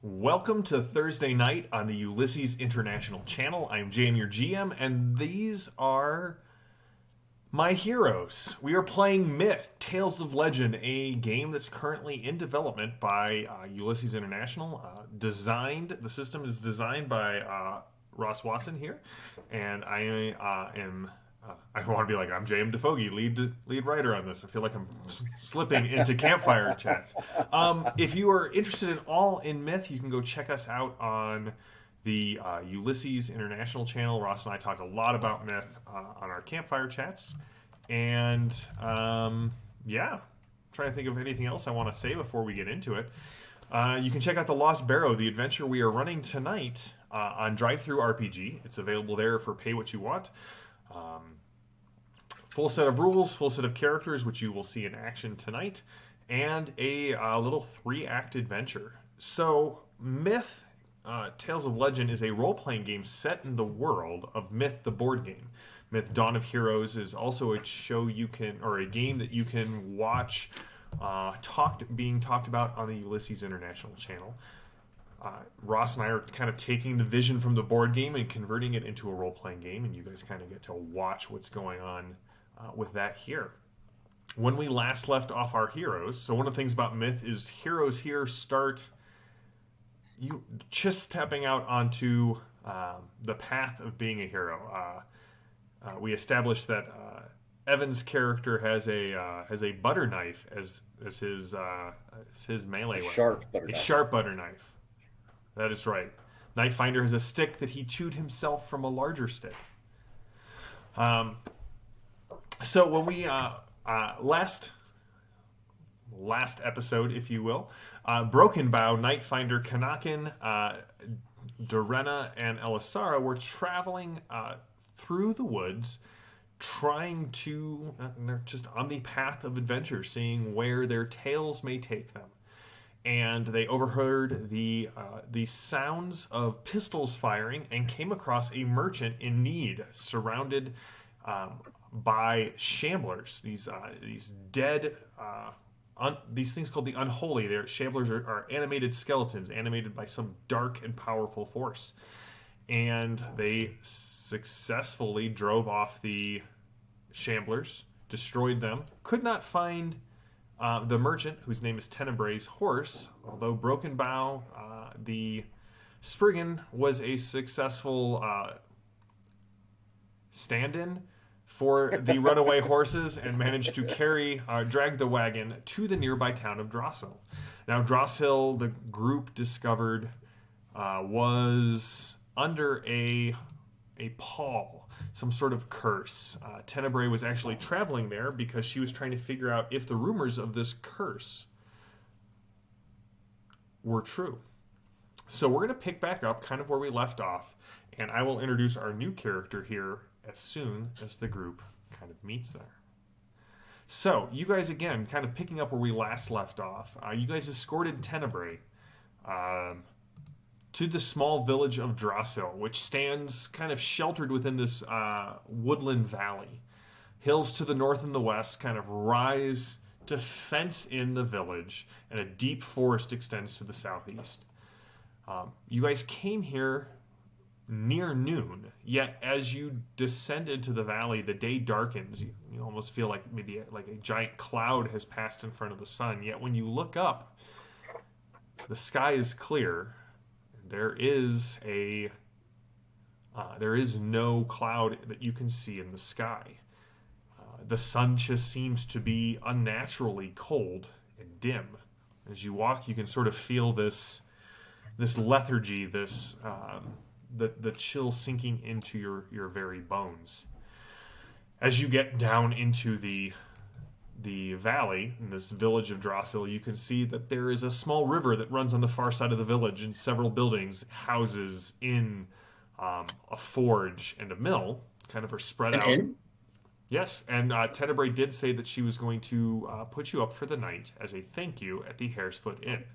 Welcome to Thursday night on the Ulysses International channel. I'm JM, your GM, and these are my heroes. We are playing Myth, Tales of Legend, a game that's currently in development by Ulysses International. The system is designed by Ross Watson here, and I want to be like, I'm JM DeFogie, lead writer on this. I feel like I'm slipping into campfire chats. If you are interested at all in Myth, you can go check us out on the Ulysses International channel. Ross and I talk a lot about Myth on our campfire chats. And yeah, I'm trying to think of anything else I want to say before we get into it. You can check out the Lost Barrow, the adventure we are running tonight on Drive-Thru RPG. It's available there for pay what you want. Full set of rules, full set of characters, which you will see in action tonight, and a little 3-act adventure. So, Myth, Tales of Legend is a role-playing game set in the world of Myth, the board game. Myth: Dawn of Heroes is also a a game that you can watch being talked about on the Ulysses International channel. Ross and I are kind of taking the vision from the board game and converting it into a role-playing game, and you guys kind of get to watch what's going on with that here. When we last left off our heroes, so one of the things about Myth is heroes here start you just stepping out onto the path of being a hero. We established that Evan's character has a butter knife as his melee weapon. Sharp butter knife. That is right. Nightfinder has a stick that he chewed himself from a larger stick. So when we last episode, if you will, Broken Bow, Nightfinder, Kanakin, Dorena, and Elisara were traveling through the woods, trying to they're just on the path of adventure, seeing where their tales may take them. And they overheard the sounds of pistols firing and came across a merchant in need, surrounded by shamblers. These dead, these things called the unholy. Shamblers are animated skeletons, animated by some dark and powerful force. And they successfully drove off the shamblers, destroyed them, could not find the merchant, whose name is Tenebrae's horse, although Broken Bow, the Spriggan, was a successful stand-in for the runaway horses and managed to drag the wagon to the nearby town of Drosshill. Now, Drosshill, the group discovered, was under a pall, some sort of curse. Tenebrae was actually traveling there because she was trying to figure out if the rumors of this curse were true. So we're going to pick back up kind of where we left off, and I will introduce our new character here as soon as the group kind of meets there. So, you guys, again, kind of picking up where we last left off, you guys escorted Tenebrae to the small village of Drosshill, which stands kind of sheltered within this woodland valley. Hills to the north and the west kind of rise to fence in the village, and a deep forest extends to the southeast. You guys came here near noon, yet as you descend into the valley, the day darkens. You almost feel like maybe like a giant cloud has passed in front of the sun, yet when you look up, the sky is clear. There is no cloud that you can see in the sky. The sun just seems to be unnaturally cold and dim. As you walk, you can sort of feel this lethargy, the chill sinking into your very bones. As you get down into the valley, in this village of Drosshill, you can see that there is a small river that runs on the far side of the village, and several buildings, houses, a forge, and a mill kind of are spread out. Inn? Yes, and Tenebrae did say that she was going to put you up for the night as a thank you at the Hare's Foot Inn.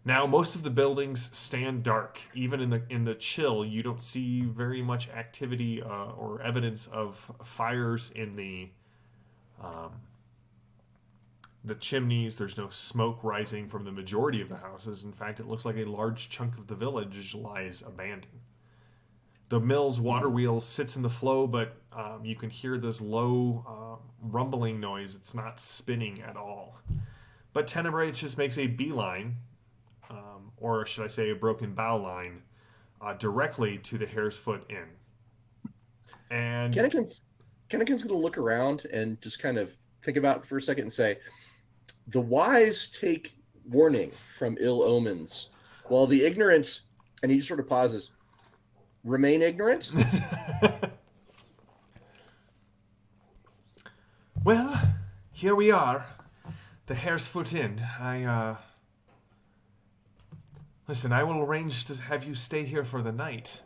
Now, most of the buildings stand dark. Even in the chill, you don't see very much activity or evidence of fires in the chimneys. There's no smoke rising from the majority of the houses. In fact, it looks like a large chunk of the village lies abandoned. The mill's water wheel sits in the flow, but you can hear this low rumbling noise. It's not spinning at all. But Tenebrae just makes a beeline, or should I say a broken bow line, directly to the Hare's Foot Inn. And Kennekin's going to look around and just kind of think about it for a second and say, the wise take warning from ill omens, while the ignorant, and he just sort of pauses, remain ignorant? Well, here we are. The Hare's Foot Inn. Listen, I will arrange to have you stay here for the night.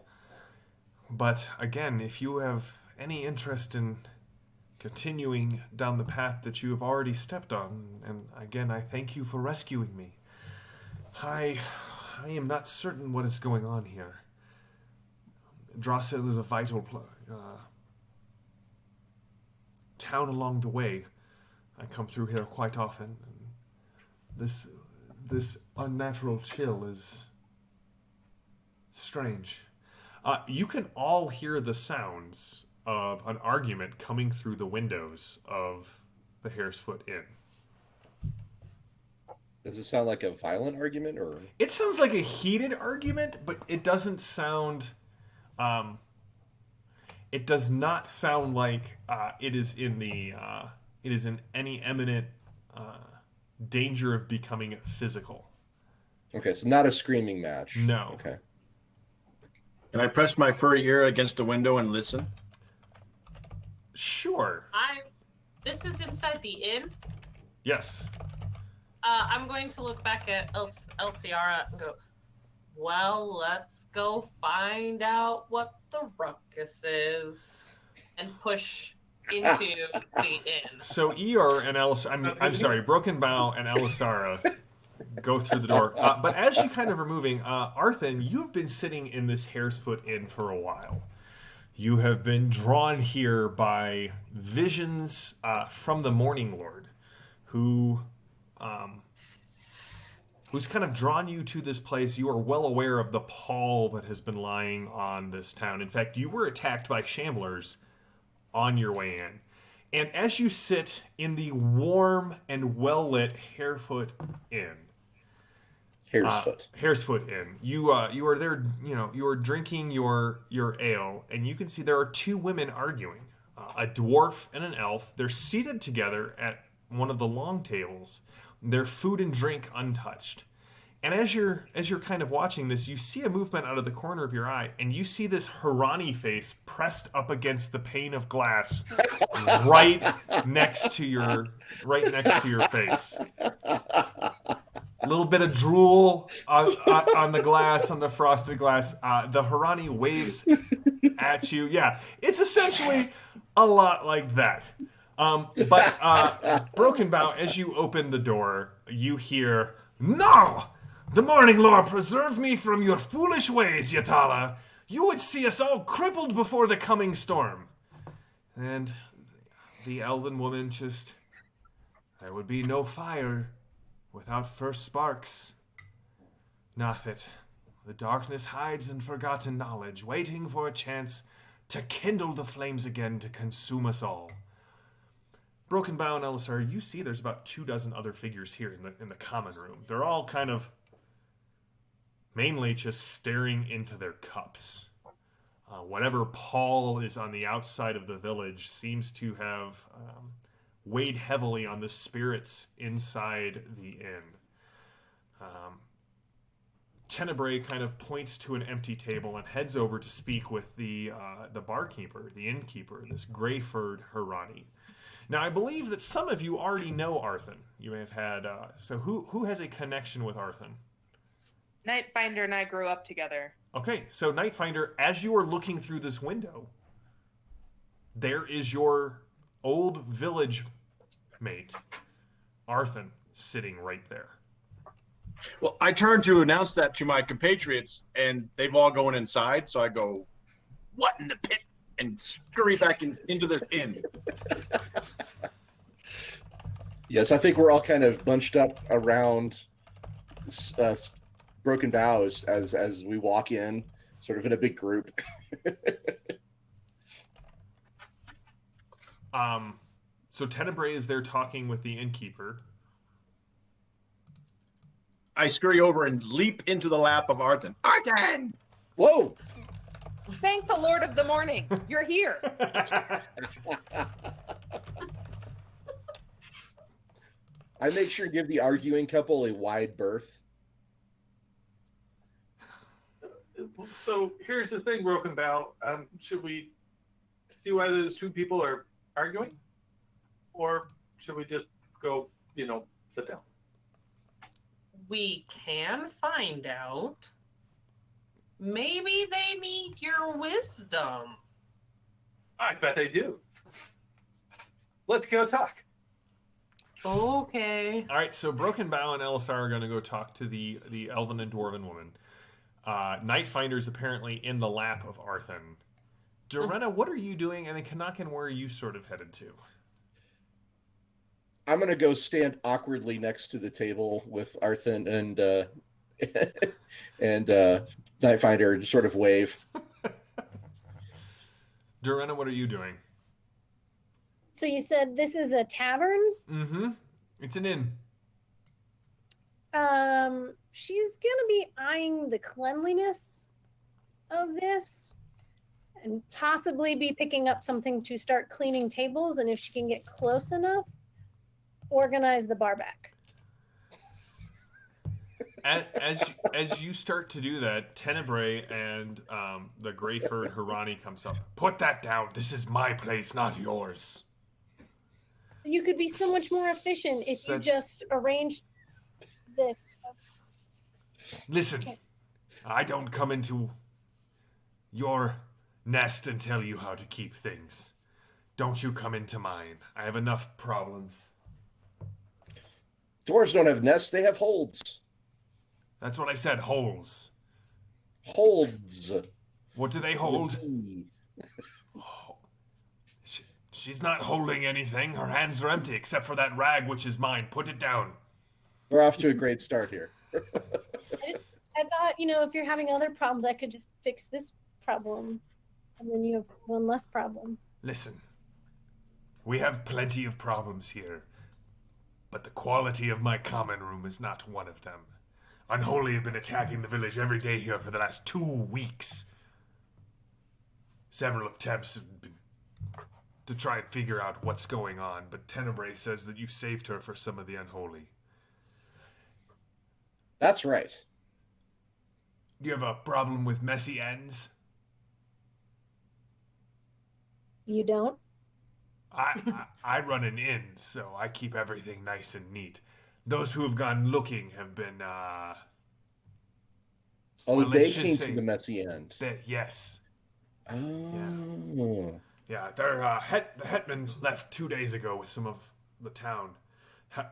But again, if you have any interest in continuing down the path that you have already stepped on, and again, I thank you for rescuing me. I am not certain what is going on here. Drossel is a vital town along the way. I come through here quite often, and this unnatural chill is strange. You can all hear the sounds of an argument coming through the windows of the Hare's Foot Inn. Does it sound like a violent argument, or? It sounds like a heated argument, but it doesn't sound. It does not sound like it is in the. It is in any imminent danger of becoming physical. Okay, so not a screaming match. No. Okay. Can I press my furry ear against the window and listen? Sure. This is inside the inn. Yes. I'm going to look back at Elsiara and go, well, let's go find out what the ruckus is, and push into the inn. So Eeyore and I'm sorry, Broken Bow and Elisara go through the door. But as you kind of are moving, Arthur, you've been sitting in this Hare's Foot Inn for a while. You have been drawn here by visions from the Morning Lord, who's kind of drawn you to this place. You are well aware of the pall that has been lying on this town. In fact, you were attacked by shamblers on your way in. And as you sit in the warm and well-lit Harefoot Inn, Hare's Foot Inn, you are there, you are drinking your ale, and you can see there are two women arguing, a dwarf and an elf. They're seated together at one of the long tables, their food and drink untouched. And as you're kind of watching this, you see a movement out of the corner of your eye, and you see this Harani face pressed up against the pane of glass, right next to your face. A little bit of drool on the glass, on the frosted glass. The Harani waves at you. Yeah, it's essentially a lot like that. But Broken Bow, as you open the door, you hear, "No! The Morning Lord preserve me from your foolish ways, Yatala. You would see us all crippled before the coming storm." And the elven woman just, "There would be no fire without first sparks. Nothet, the darkness hides in forgotten knowledge, waiting for a chance to kindle the flames again to consume us all." Broken Bow and Elisar, you see there's about 24 other figures here in the common room. They're all kind of mainly just staring into their cups. Whatever pall is on the outside of the village seems to have weighed heavily on the spirits inside the inn. Tenebrae kind of points to an empty table and heads over to speak with the barkeeper, the innkeeper, this gray-furred Harani. Now, I believe that some of you already know Arthun. You may have had... so who has a connection with Arthun? Nightfinder and I grew up together. Okay, so Nightfinder, as you are looking through this window, there is your old village mate, Arthun, sitting right there. Well, I turn to announce that to my compatriots, and they've all gone inside, so I go, "What in the pit?" and scurry back into the inn. Yes, I think we're all kind of bunched up around uh, broken bows as we walk in, sort of in a big group. So Tenebrae is there talking with the innkeeper. I scurry over and leap into the lap of Arton. Arton! Whoa! Thank the Lord of the Morning. You're here. I make sure to give the arguing couple a wide berth. So here's the thing, Broken Bow. Should we see why those two people are arguing? Or should we just go, sit down? We can find out. Maybe they need your wisdom. I bet they do. Let's go talk. Okay. All right, so Broken Bow and Elisar are going to go talk to the elven and dwarven woman. Nightfinder's apparently in the lap of Arthun. Dorena, what are you doing? And then Kanakin, where are you sort of headed to? I'm gonna go stand awkwardly next to the table with Arthun and and Nightfinder and just sort of wave. Dorena, what are you doing? So you said this is a tavern? Mm-hmm. It's an inn. She's gonna be eyeing the cleanliness of this and possibly be picking up something to start cleaning tables, and if she can get close enough, organize the bar back. As you start to do that, Tenebrae and the Greyford Hirani comes up. Put that down. This is my place, not yours. You could be so much more efficient if you just arranged this. Listen, Okay. I don't come into your nest and tell you how to keep things. Don't you come into mine. I have enough problems. Dwarves don't have nests; they have holds. That's what I said, holes. Holds. What do they hold? She's not holding anything. Her hands are empty except for that rag, which is mine. Put it down. We're off to a great start here. I thought, if you're having other problems, I could just fix this problem, and then you have one less problem. Listen, we have plenty of problems here, but the quality of my common room is not one of them. Unholy have been attacking the village every day here for the last 2 weeks. Several attempts have been to try and figure out what's going on, but Tenebrae says that you saved her for some of the unholy. That's right. Do you have a problem with messy ends? You don't? I run an inn, so I keep everything nice and neat. Those who have gone looking have been, Oh, well, they let's just came say to the messy end. yes. Oh. Yeah, their the hetman left 2 days ago with some of the town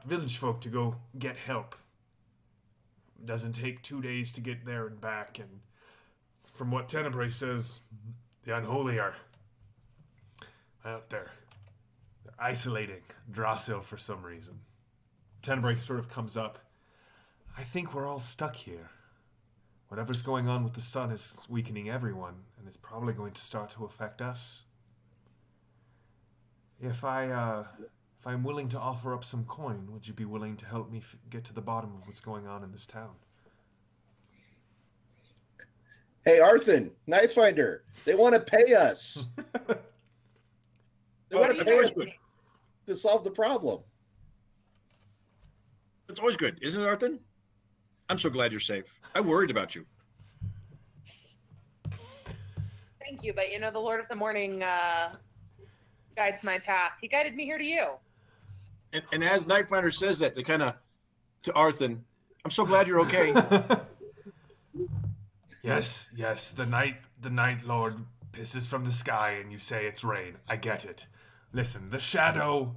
village folk to go get help. It doesn't take 2 days to get there and back, and from what Tenebrae says, the unholy are out there. They're isolating Drasil for some reason. Tenebrae sort of comes up. I think we're all stuck here. Whatever's going on with the sun is weakening everyone, and it's probably going to start to affect us. If I'm willing to offer up some coin, would you be willing to help me get to the bottom of what's going on in this town? Hey, Arthun, Nightfinder, they want to pay us. They want to That's pay always us good. to solve the problem. That's always good, isn't it, Arthur? I'm so glad you're safe. I worried about you. Thank you, but the Lord of the Morning guides my path. He guided me here to you. And as Nightfinder says that, to Arthur, I'm so glad you're okay. Yes, the night lord pisses from the sky and you say it's rain. I get it. Listen, the shadow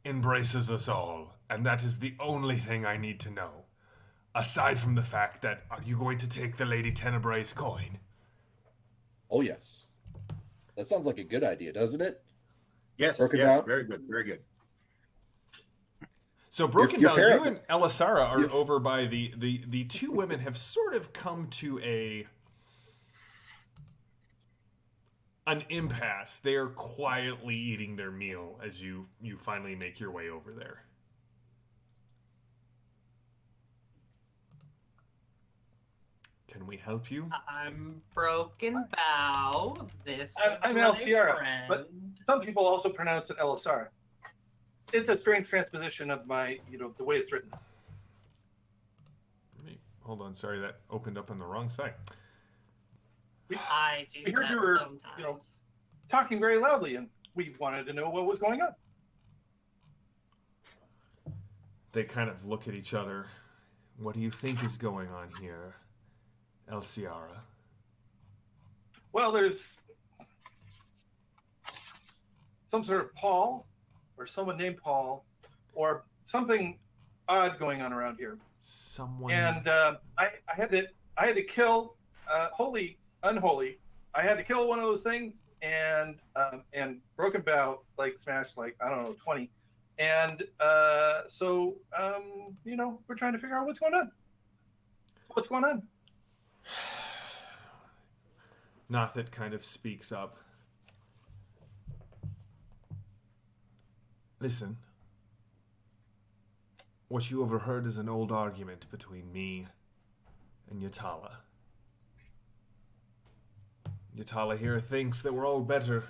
embraces us all, and that is the only thing I need to know. Aside from the fact that, are you going to take the Lady Tenebrae's coin? Oh, yes. That sounds like a good idea, doesn't it? Yes, Broken yes, down? very good, very good. So Broken your Bow, parent- you and Elisara are over by the two women have sort of come to an impasse. They are quietly eating their meal as you finally make your way over there. Can we help you? I'm Broken Bow. This I'm is El my Sierra, friend. but some people also pronounce it Elisara. It's a strange transposition of my, the way it's written. Hold on, sorry, that opened up on the wrong side. I do We heard that you were, sometimes. talking very loudly, and we wanted to know what was going on. They kind of look at each other. What do you think is going on here, El Sierra? Well, there's some sort of Paul, or someone named Paul, or something odd going on around here. Someone. And I had to kill holy, unholy. I had to kill one of those things, and Broken Bow smashed I don't know 20, and so we're trying to figure out what's going on. What's going on? Nothet kind of speaks up. Listen. What you overheard is an old argument between me and Yatala. Yatala here thinks that we're all better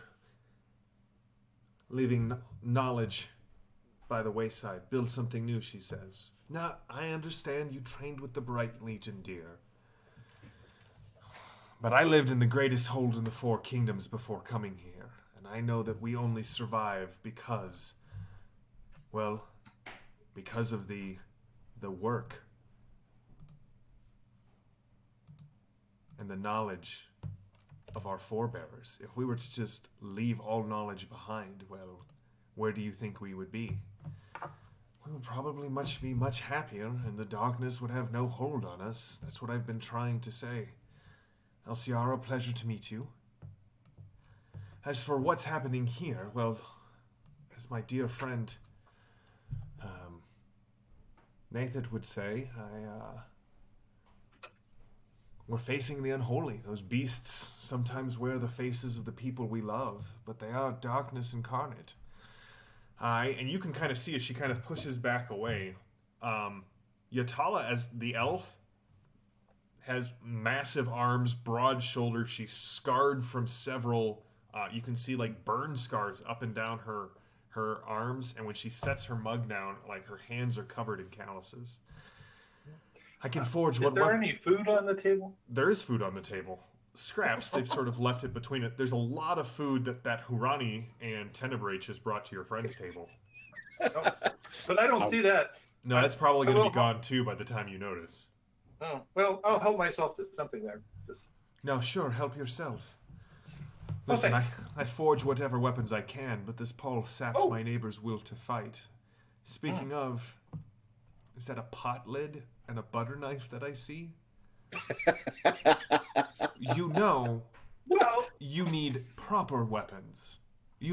leaving knowledge by the wayside. Build something new, she says. Now, I understand you trained with the Bright Legion, dear. But I lived in the greatest hold in the Four Kingdoms before coming here, and I know that we only survive because of the work and the knowledge of our forebears. If we were to just leave all knowledge behind, well, where do you think we would be? We would probably be much happier, and the darkness would have no hold on us. That's what I've been trying to say. Elsiara, pleasure to meet you. As for what's happening here, well, as my dear friend Nathan would say, we're facing the unholy. Those beasts sometimes wear the faces of the people we love, but they are darkness incarnate. And you can kind of see as she kind of pushes back away. Yatala, as the elf, has massive arms, broad shoulders. She's scarred from several, you can see burn scars up and down her arms, and when she sets her mug down, her hands are covered in calluses. I can forge Is there any food on the table? There is food on the table. Scraps. They've sort of left it between it. There's a lot of food that Hurani and Tenebrae just brought to your friend's table. Oh, but I don't see that. No, that's probably going to be gone too by the time you notice. Oh, well, I'll help myself to something there. No, sure, help yourself. Oh, Listen, thanks. I forge whatever weapons I can, but this Paul saps my neighbor's will to fight. Speaking of, is that a pot lid and a butter knife that I see? Well, You need proper weapons. They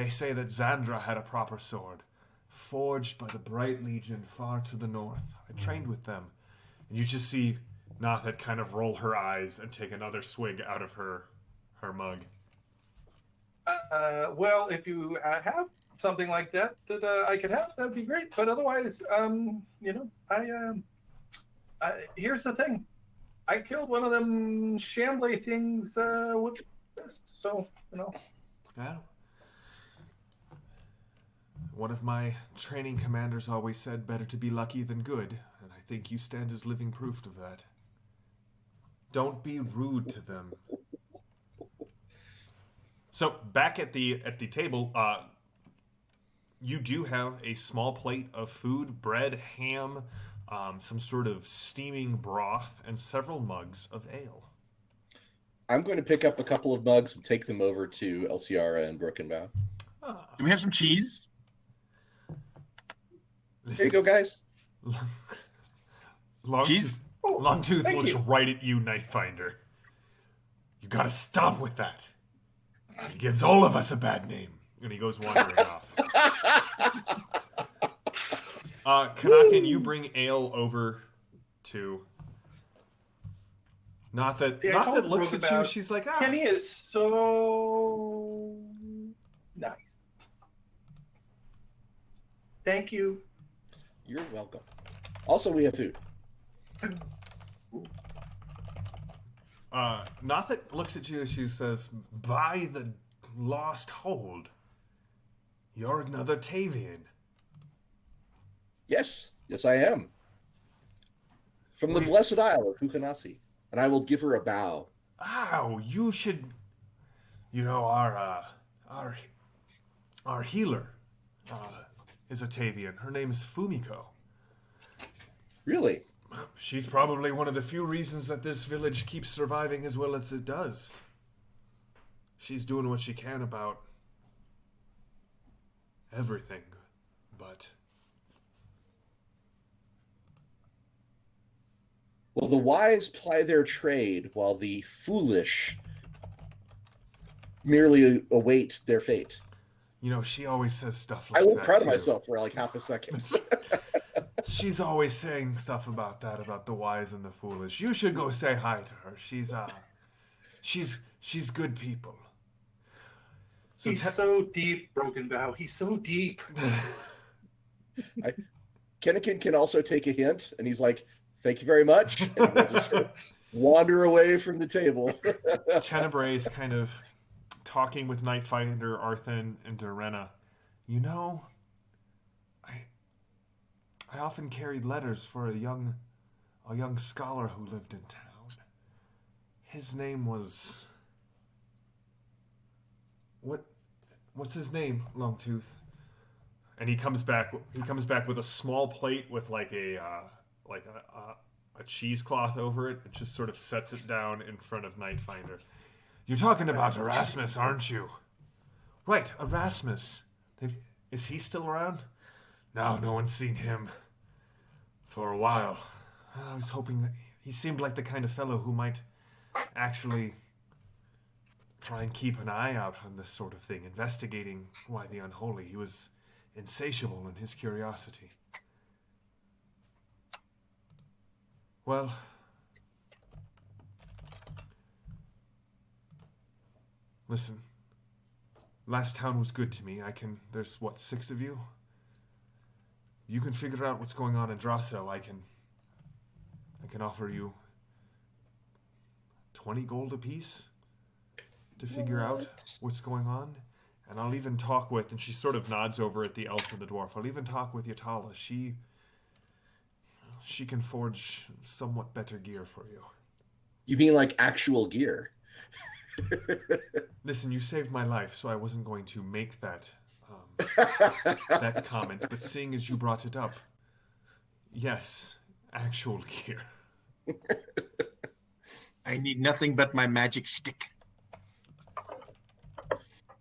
say that Xandra had a proper sword, forged by the Bright Legion far to the north. I trained with them. And you just see Nothet kind of roll her eyes and take another swig out of her mug. well, if you have something like that I could have, that'd be great. But otherwise, here's the thing. I killed one of them Shambly things with this, so, Well, one of my training commanders always said better to be lucky than good, and I think you stand as living proof of that. Don't be rude to them. So back at the table, you do have a small plate of food, bread, ham, some sort of steaming broth, and several mugs of ale. I'm going to pick up a couple of mugs and take them over to Elsiara and Broken Bow. Do we have some cheese? There you go, guys. Cheese? Longtooth thank looks you. right at you, Nightfinder. You gotta stop with that. It gives all of us a bad name. And he goes wandering off. Kanakin, you bring ale over to. Not that See, I not told that looks Brooke at you. about She's like, Kenny is so nice. Thank you. You're welcome. Also, we have food. Not that looks at you. She says, by the lost hold, you're another Tavian. Yes, yes, I am. From the We- blessed isle of Hukanasi. And I will give her a bow. Ow, you should. You know, our healer is a Tavian. Her name's Fumiko. Really? She's probably one of the few reasons that this village keeps surviving as well as it does. She's doing what she can about everything, but Well, the wise ply their trade, while the foolish merely await their fate. you know, she always says stuff like I that. won't proud of too. myself for like half a second. She's always saying stuff about that, about the wise and the foolish. You should go say hi to her. She's good people. So He's so deep, Broken Bow. He's so deep. Kennekin can also take a hint, and he's like, "Thank you very much," and we'll just sort of wander away from the table. Tenebrae is kind of talking with Nightfinder, Arthen, and Dorena. You know, I often carried letters for a young scholar who lived in town. His name was what's his name, Longtooth? And he comes back with a small plate with like a cheesecloth over it, and just sort of sets it down in front of Nightfinder. You're talking about Erasmus, aren't you? Right, Erasmus. Is he still around? No one's seen him for a while. I was hoping that he seemed like the kind of fellow who might actually try and keep an eye out on this sort of thing, investigating why the unholy. He was insatiable in his curiosity. Well, listen. Last town was good to me. There's, 6 of you? You can figure out what's going on in Drosso. I can offer you 20 gold apiece to figure out what's going on. And I'll even talk with, and she sort of nods over at the elf and the dwarf, I'll even talk with Yatala. She can forge somewhat better gear for you. You mean like actual gear? Listen, you saved my life, so I wasn't going to make that comment. But seeing as you brought it up, yes, actual gear. I need nothing but my magic stick.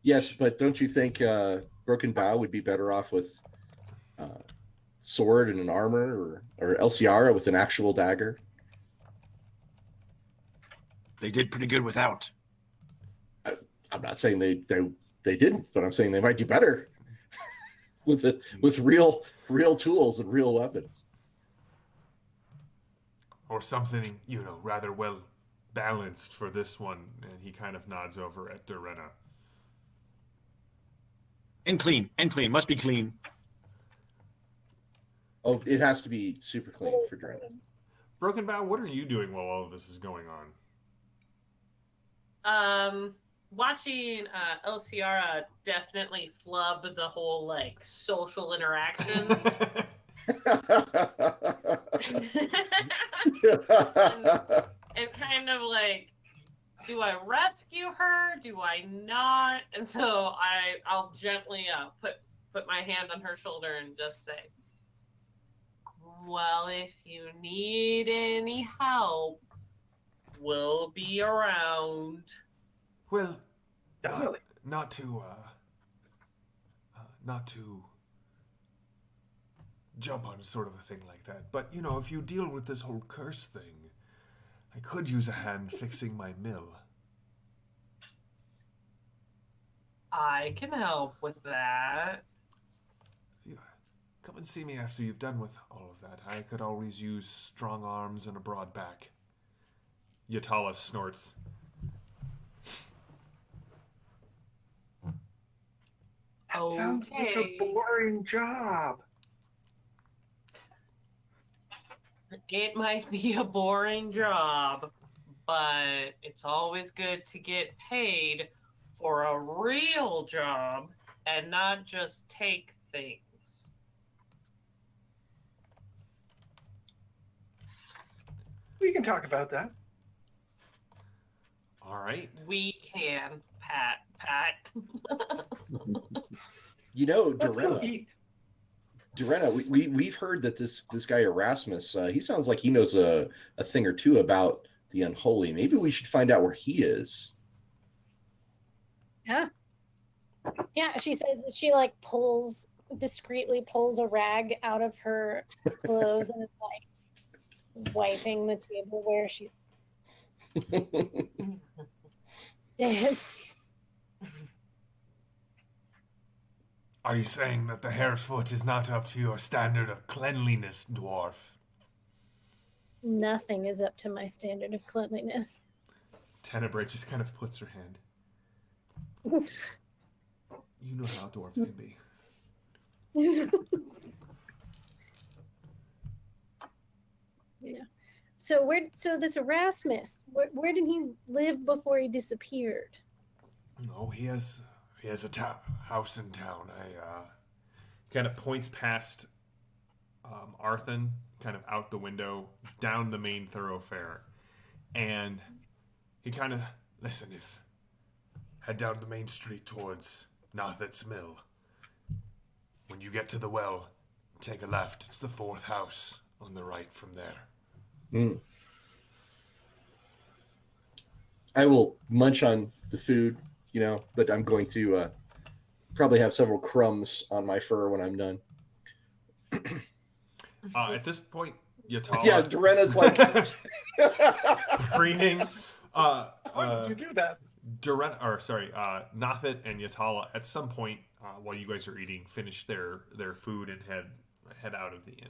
Yes, but don't you think Broken Bow would be better off with sword and an armor, or Elsiara with an actual dagger? They did pretty good without. I'm not saying they didn't, but I'm saying they might do better with real tools and real weapons. Or something, rather well balanced for this one. And he kind of nods over at Dorena. And clean. Must be clean. Oh, it has to be super clean for Dorena. Broken Bow, what are you doing while all of this is going on? Watching Elsiara definitely flub the whole social interactions. and kind of do I rescue her? Do I not? And so I'll gently put my hand on her shoulder and just say, well, if you need any help, we'll be around. Well, Definitely. not to jump on sort of a thing like that. But, if you deal with this whole curse thing, I could use a hand fixing my mill. I can help with that. Come and see me after you've done with all of that. I could always use strong arms and a broad back. Yatala snorts. That sounds like a Okay. boring job. It might be a boring job, but it's always good to get paid for a real job and not just take things. We can talk about that. All right. We can, Pat. You know, Let's go Dorena. eat. Dorena, we've heard that this guy Erasmus, he sounds like he knows a thing or two about the unholy. Maybe we should find out where he is. Yeah. Yeah, she says that she like discreetly pulls a rag out of her clothes and is like wiping the table where she dance. Are you saying that the hare's foot is not up to your standard of cleanliness, dwarf? Nothing is up to my standard of cleanliness. Tenebrae just kind of puts her hand. You know how dwarves can be. Yeah. So this Erasmus, where did he live before he disappeared? No, he has a house in town. Kind of points past Arthur, kind of out the window, down the main thoroughfare, and he kind of head down the main street towards Narthet's Mill. When you get to the well, take a left. It's the fourth house on the right from there. I will munch on the food, but I'm going to probably have several crumbs on my fur when I'm done. At this point, Yatala, Yeah, Dorena's like preening. Why would you do that? Nathet and Yatala at some point while you guys are eating, finish their food and head out of the inn.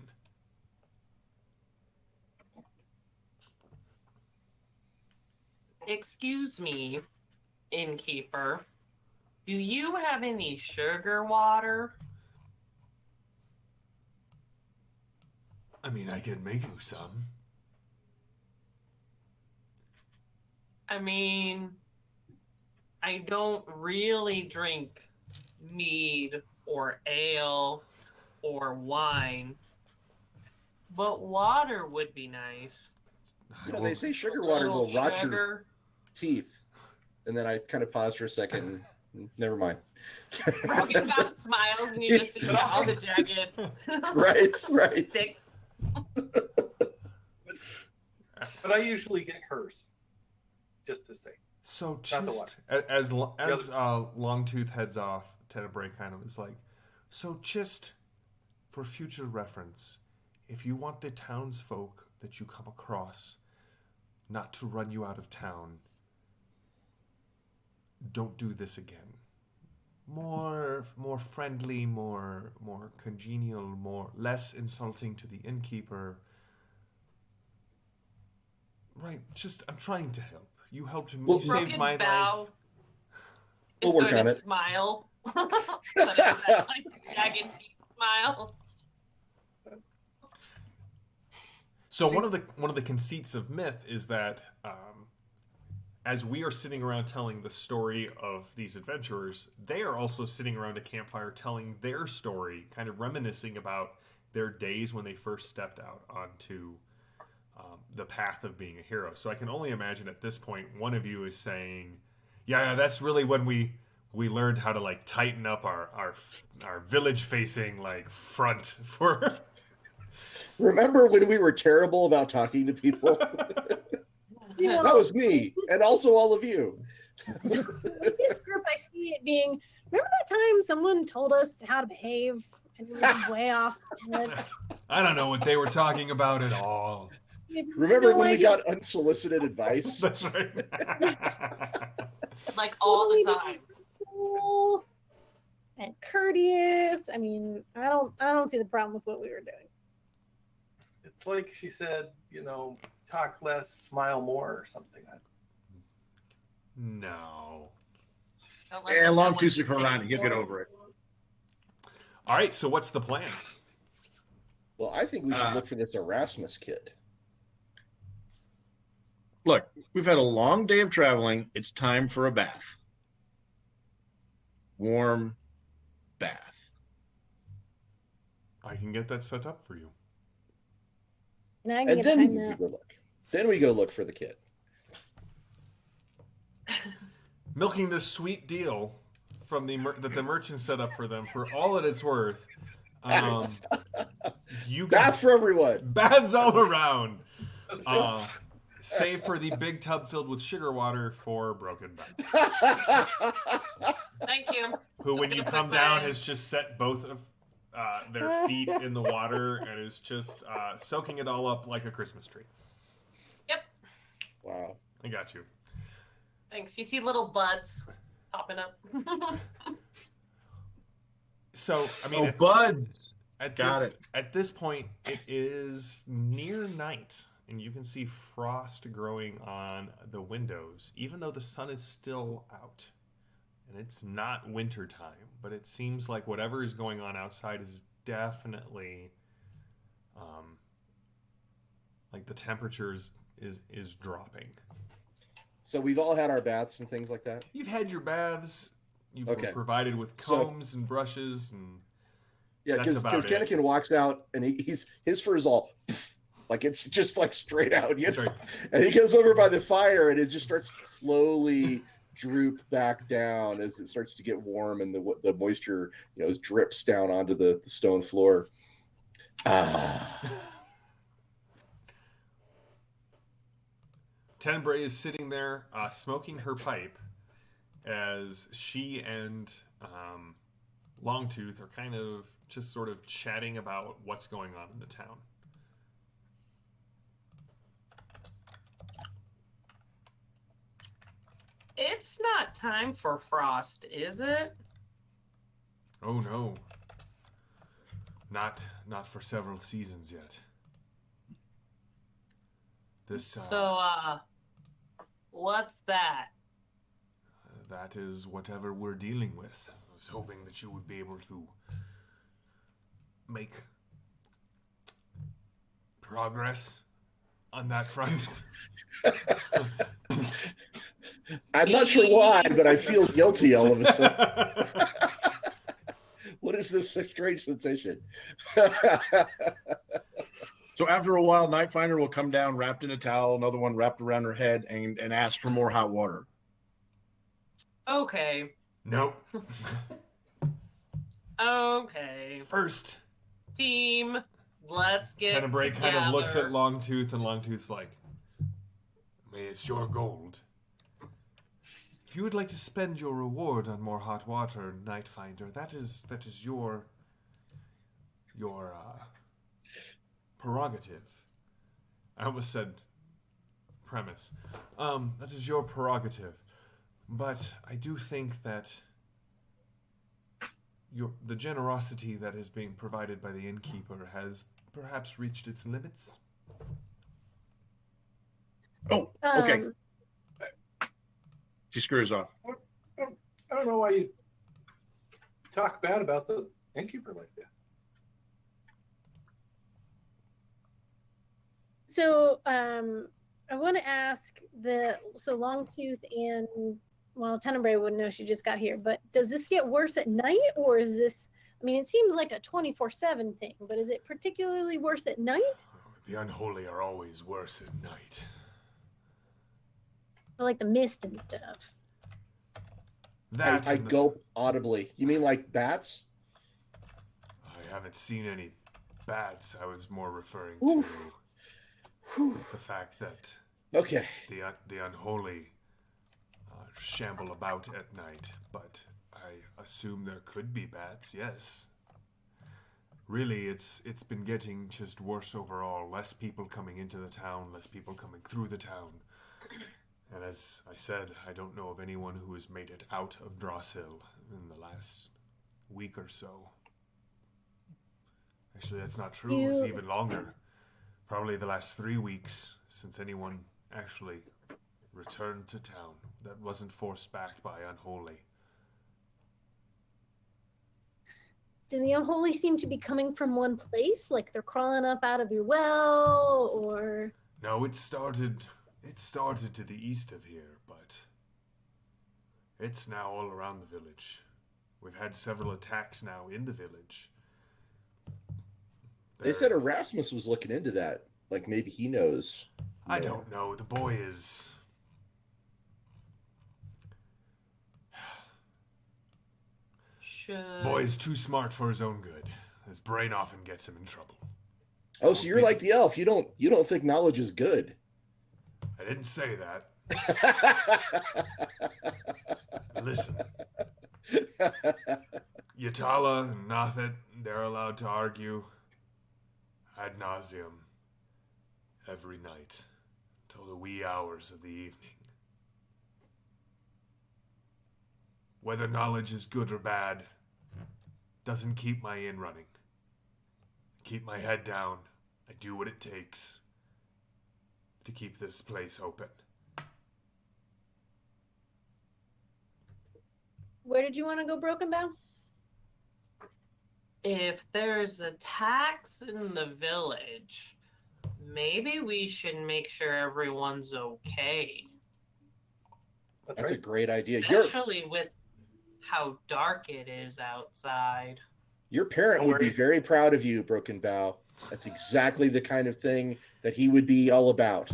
Excuse me, innkeeper. Do you have any sugar water? I mean, I can make you some. I mean, I don't really drink mead or ale or wine, but water would be nice. they say sugar A water little will rot your sugar. teeth. And then I kind of pause for a second. And, never mind. Broken Bob smiles and you just see all the jagged Right. sticks. But I usually get hers. Just to say. So Not the just as Longtooth heads off, Tenebrae kind of is like, so just for future reference, if you want the townsfolk that you come across not to run you out of town, don't do this again. More friendly, more congenial, less insulting to the innkeeper. Right, I'm trying to help. You helped me. Well, You saved my life. We'll It's work going on to it. smile. But it's that, like, jagged teeth smile. So one of the conceits of myth is that as we are sitting around telling the story of these adventurers, they are also sitting around a campfire telling their story, kind of reminiscing about their days when they first stepped out onto the path of being a hero. So I can only imagine at this point, one of you is saying, yeah, that's really when we learned how to like tighten up our village facing like front for. Remember when we were terrible about talking to people? That was me, and also all of you. With this group, I see it being. Remember that time someone told us how to behave, and it was way off. I don't know what they were talking about at all. Remember when we got unsolicited advice? That's right. Like all the time. cool and courteous. I mean, I don't see the problem with what we were doing. It's like she said, talk less, smile more, or something. No. Don't let Yeah, them know long what tooth you for around, stand you'll get for. over it. All right, so what's the plan? Well, I think we should look for this Erasmus kid. Look, we've had a long day of traveling. It's time for a bath. Warm bath. I can get that set up for you. And I And can then time we that. go look. Then we go look for the kid. Milking this sweet deal from that the merchant set up for them for all that it's worth. You Bath got for everyone. baths all around. Save for the big tub filled with sugar water for Broken Back, Thank you. who, when you Gonna come put down, my- has just set both of their feet in the water and is just soaking it all up like a Christmas tree. Yep. Wow. I got you. Thanks. You see little buds popping up. So, I mean, Oh, buds. Got it. At this point, it is near night, and you can see frost growing on the windows, even though the sun is still out. And it's not winter time, but it seems like whatever is going on outside is definitely, like the temperature is dropping. So we've all had our baths and things like that. You've had your baths. You Okay. were provided with combs and brushes and. Yeah, That's because about it. Kennekin walks out and his fur is all like it's just like straight out, That's right. And he goes over by the fire and it just starts slowly droop back down as it starts to get warm and the moisture drips down onto the stone floor. Tenebrae is sitting there smoking her pipe as she and Longtooth are kind of just sort of chatting about what's going on in the town. It's not time for frost, is it? Oh no. Not for several seasons yet. This What's that? that is whatever we're dealing with. I was hoping that you would be able to make progress on that front. I'm not sure why, but I feel guilty all of a sudden. What is this strange sensation? So after a while, Nightfinder will come down wrapped in a towel, another one wrapped around her head, and ask for more hot water. Okay. Nope. Okay. First, Team, let's get Tenebrae together. kind of looks at Longtooth, and Longtooth's like, I mean, it's your gold. If you would like to spend your reward on more hot water, Nightfinder, that is your prerogative. I almost said premise. That is your prerogative. But I do think that the generosity that is being provided by the innkeeper has perhaps reached its limits. Oh, okay. She screws off. I don't know why you talk bad about the innkeeper like that. So I want to ask Longtooth and Tenebrae wouldn't know she just got here, but does this get worse at night, or is this? I mean, it seems like a 24/7 thing, but is it particularly worse at night? The unholy are always worse at night. Or like the mist and stuff. That I and the- gulp audibly. You mean like bats? I haven't seen any bats. I was more referring Ooh. to the fact that Okay. the unholy shamble about at night, but I assume there could be bats, yes. Really, it's been getting just worse overall. Less people coming into the town, less people coming through the town. And as I said, I don't know of anyone who has made it out of Dross Hill in the last week or so. Actually, that's not true. It was even longer. Probably the last 3 weeks since anyone actually returned to town that wasn't forced back by Unholy. Do the unholy seem to be coming from one place? Like they're crawling up out of your well, or... No, it started to the east of here, but it's now all around the village. We've had several attacks now in the village. They said Erasmus was looking into that. Like maybe he knows. I don't know. The boy is... Boy is too smart for his own good. His brain often gets him in trouble. Oh, so you're like the elf. You don't think knowledge is good. I didn't say that. Listen. Yatala and Nothet, they're allowed to argue ad nauseum every night till the wee hours of the evening. Whether knowledge is good or bad doesn't keep my inn running. I keep my head down. I do what it takes to keep this place open. Where did you want to go, Broken Bow? If there's a tax in the village, maybe we should make sure everyone's okay. That's a great idea. Especially with how dark it is outside. Your parent would be very proud of you, Broken Bow. That's exactly the kind of thing that he would be all about.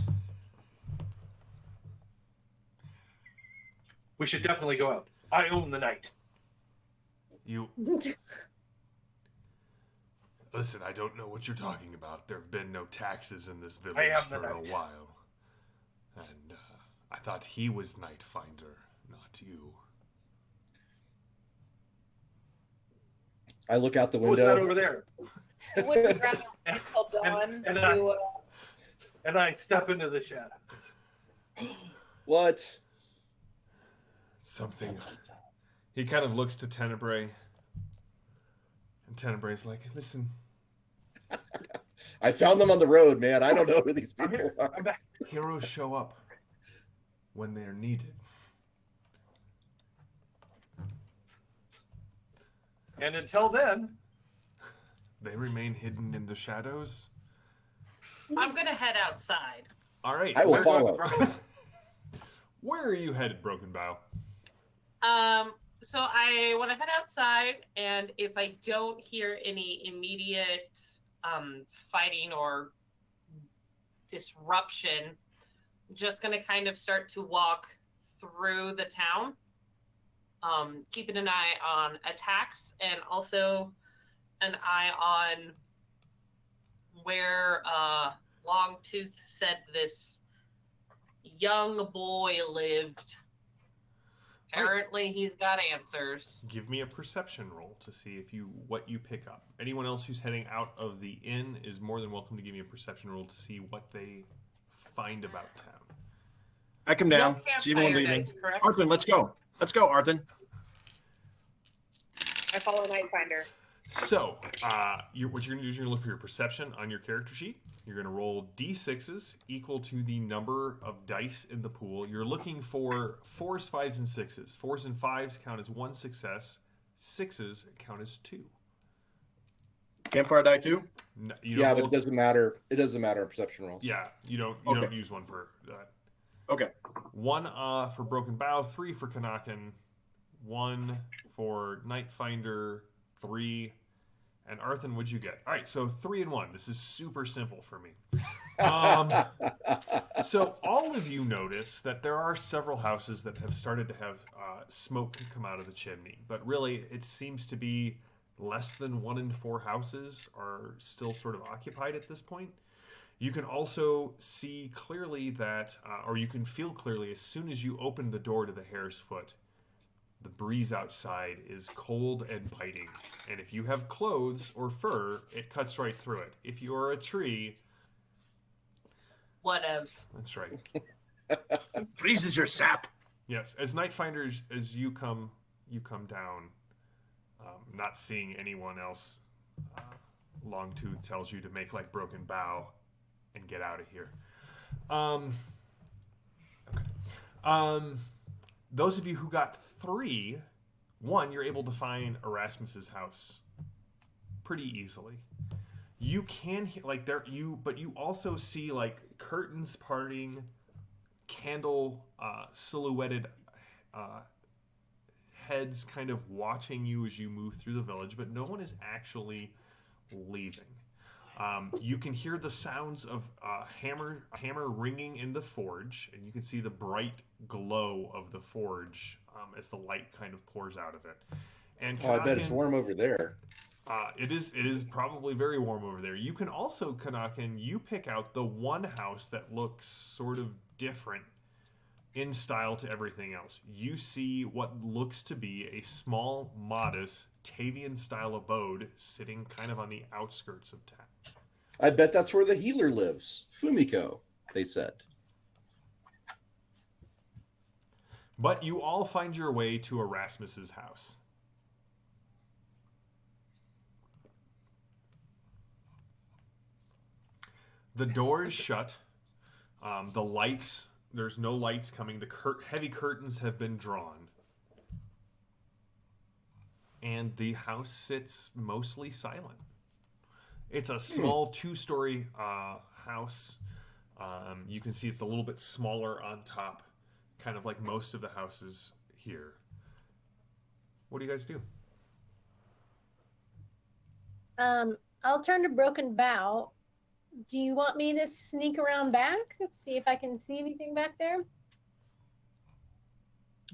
We should definitely go out. I own the night. You... Listen, I don't know what you're talking about. There have been no taxes in this village for a while. And I thought he was Nightfinder, not you. I look out the What's window. that over there? Would we rather wait till dawn and I step into the shadow. What? Something. He kind of looks to Tenebrae. And Tenebrae's like, listen. I found them on the road, man. I don't know who these people are. I'm back. Heroes show up when they're needed. And until then, they remain hidden in the shadows. I'm gonna head outside. All right. I will follow. Where are you headed, Broken Bow? So I want to head outside, and if I don't hear any immediate fighting or disruption, I'm just gonna kind of start to walk through the town, keeping an eye on attacks and also an eye on where Longtooth said this young boy lived. Apparently, he's got answers. Give me a perception roll to see what you pick up. Anyone else who's heading out of the inn is more than welcome to give me a perception roll to see what they find about town. I come down. See everyone leaving. Arthur, let's go. Let's go, Arthur. I follow Nightfinder. So, what you're going to do is you're going to look for your perception on your character sheet. You're going to roll d6s equal to the number of dice in the pool. You're looking for 4s, 5s, and 6s. 4s and 5s count as 1 success. 6s count as 2. Campfire die too? No, but it doesn't matter. It doesn't matter in perception rolls. Yeah, you don't use one for that. Okay. 1 for Broken Bow, 3 for Kanakin, 1 for Nightfinder, 3. And Arthur, what'd you get? All right, so 3 and 1. This is super simple for me. So all of you notice that there are several houses that have started to have smoke come out of the chimney. But really, it seems to be less than 1 in 4 houses are still sort of occupied at this point. You can also see clearly that, or you can feel clearly as soon as you open the door to the Hare's Foot, the breeze outside is cold and biting. And if you have clothes or fur, it cuts right through it. If you are a tree... Whatevs. That's right. Freezes your sap. Yes, as night finders, as you come down, not seeing anyone else. Longtooth tells you to make like broken bow and get out of here. Okay. Those of you who got 3, 1, you're able to find Erasmus's house pretty easily. You can like there you, but you also see like curtains parting, candle silhouetted heads kind of watching you as you move through the village, but no one is actually leaving. You can hear the sounds of hammer ringing in the forge, and you can see the bright glow of the forge as the light kind of pours out of it. And I bet it's warm over there. It is probably very warm over there. You can also, Kanakin, you pick out the one house that looks sort of different in style to everything else. You see what looks to be a small, modest, Tavian-style abode sitting kind of on the outskirts of town. I bet that's where the healer lives. Fumiko, they said. But you all find your way to Erasmus's house. The door is shut. The lights, there's no lights coming. The heavy curtains have been drawn. And the house sits mostly silent. It's a small 2-story house. You can see it's a little bit smaller on top, kind of like most of the houses here. What do you guys do? I'll turn to Broken Bow. Do you want me to sneak around back? See if I can see anything back there?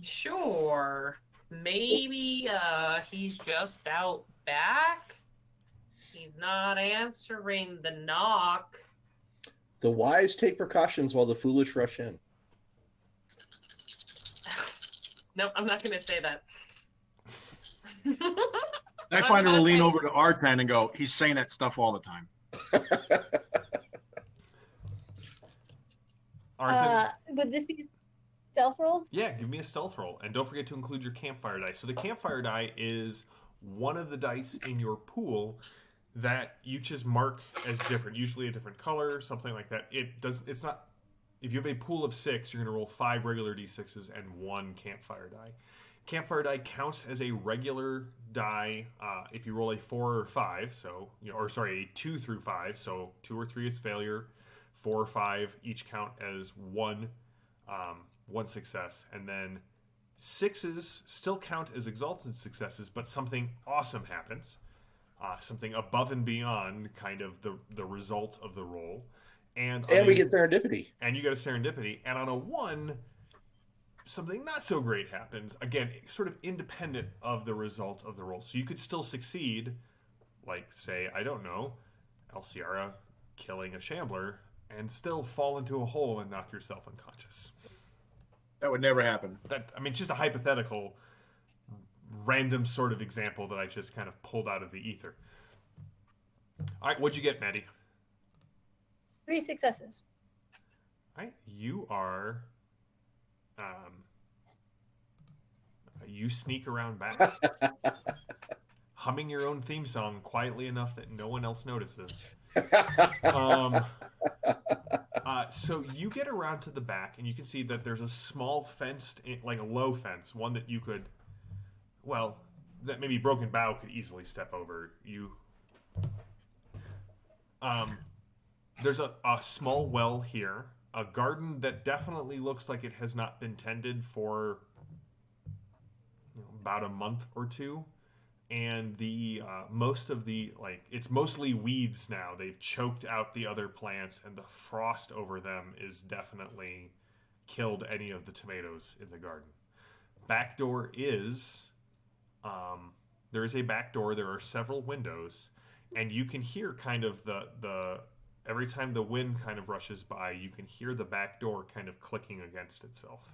Sure. Maybe he's just out back. He's not answering the knock. The wise take precautions while the foolish rush in. Nope, I'm not going to say that. I find her will lean over to Artan and go, he's saying that stuff all the time. Would this be a stealth roll? Yeah, give me a stealth roll. And don't forget to include your campfire die. So the campfire die is one of the dice in your pool that you just mark as different, usually a different color, something like that. It's not, if you have a pool of 6, you're going to roll 5 regular d6s and 1 campfire die. Campfire die counts as a regular die if you roll a 4 or 5, so, a 2 through 5, so 2 or 3 is failure, 4 or 5 each count as one success, and then 6s still count as exalted successes, but something awesome happens. Something above and beyond kind of the result of the roll. And we get serendipity. And you get a serendipity. And on a 1, something not so great happens. Again, sort of independent of the result of the roll. So you could still succeed, like, say, I don't know, Elsiara killing a shambler, and still fall into a hole and knock yourself unconscious. That would never happen. It's just a hypothetical random sort of example that I just kind of pulled out of the ether. All right, what'd you get, Maddie? 3 successes. All right, you are you sneak around back, humming your own theme song quietly enough that no one else notices. So you get around to the back, and you can see that there's a small fenced, like a low fence, one that you could, that maybe Broken Bow could easily step over. There's a small well here, a garden that definitely looks like it has not been tended for about a month or 2. And the most of the, it's mostly weeds now. They've choked out the other plants, and the frost over them is definitely killed any of the tomatoes in the garden. Back door is, there is a back door. There are several windows, and you can hear kind of the every time the wind kind of rushes by, you can hear the back door kind of clicking against itself.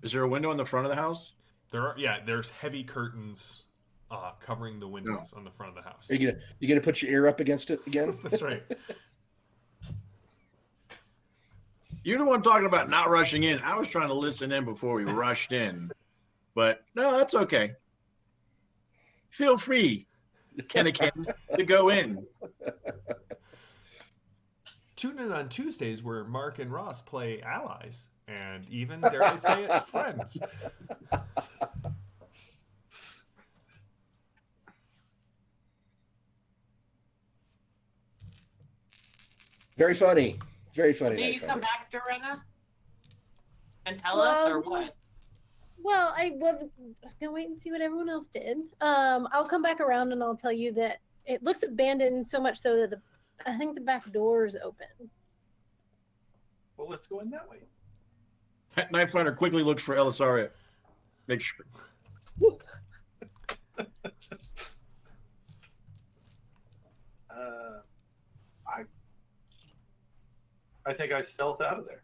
Is there a window in the front of the house? There's heavy curtains covering the windows on the front of the house. Are you gonna put your ear up against it again? That's right. You're the one talking about not rushing in. I was trying to listen in before we rushed in. But no, that's okay. Feel free, Kennekin, to go in. Tune in on Tuesdays where Mark and Ross play allies and even, dare I say it, friends. Very funny. Very funny. Do Night you Finder. come back, Dorena? And tell us, or what? Well, I was gonna wait and see what everyone else did. I'll come back around and I'll tell you that it looks abandoned, so much so that I think the back door is open. Well, let's go in that way. Night Finder quickly looks for Elisaria. Make sure. I think I stealth out of there.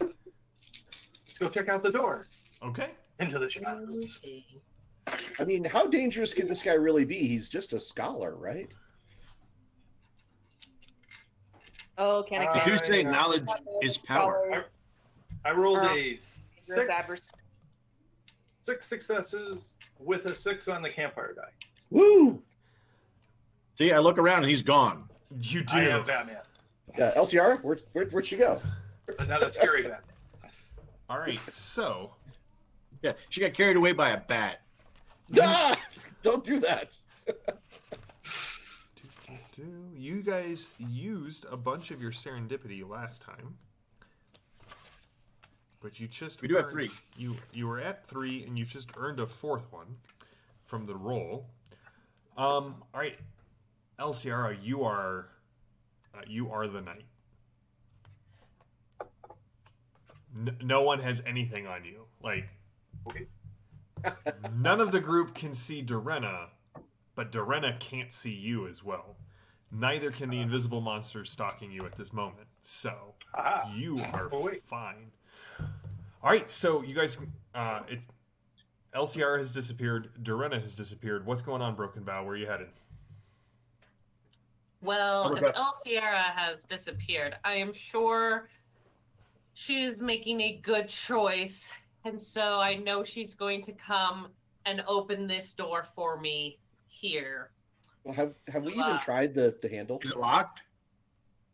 Let's go check out the door Okay. into the shadows. I mean, how dangerous could this guy really be? He's just a scholar, right? Oh, can I I do say Uh, knowledge is power. I rolled Uh, a six successes with a 6 on the campfire die. Woo! See, I look around and he's gone. You I do. am Batman, LCR, where'd she go? but not a scary Batman. All right. So Yeah, she got carried away by a bat. Ah! Don't do that. you guys used a bunch of your serendipity last time. But you just We do have earned- 3. You were at 3 and you just earned a 4th one from the roll. All right. Elsiara, you are the knight. No one has anything on you. Like, Okay. none of the group can see Dorena, but Dorena can't see you as well. Neither can the invisible monster stalking you at this moment. So Aha. you are Oh, wait. fine. All right, so you guys, it's LCR has disappeared. Dorena has disappeared. What's going on, Broken Bow? Where are you headed? Well, How if about- El Sierra has disappeared, I am sure she's making a good choice. And so I know she's going to come and open this door for me here. Well, have we even Wow. tried the handle? Is it locked?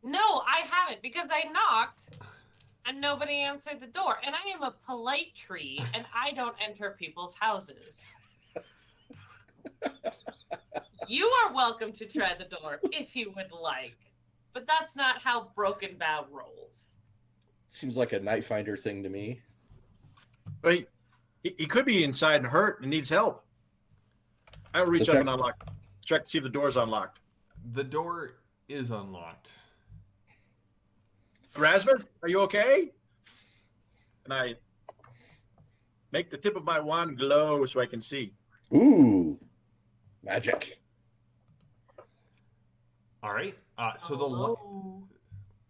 No, I haven't because I knocked and nobody answered the door. And I am a polite tree and I don't enter people's houses. You are welcome to try the door if you would like, but that's not how Broken Bow rolls. Seems like a Night Finder thing to me. Wait, he could be inside and hurt and needs help. I'll reach So up check- and unlock. Check to see if the door's unlocked. The door is unlocked. Erasmus, are you okay? And I make the tip of my wand glow so I can see. Ooh, magic. All right. So Oh.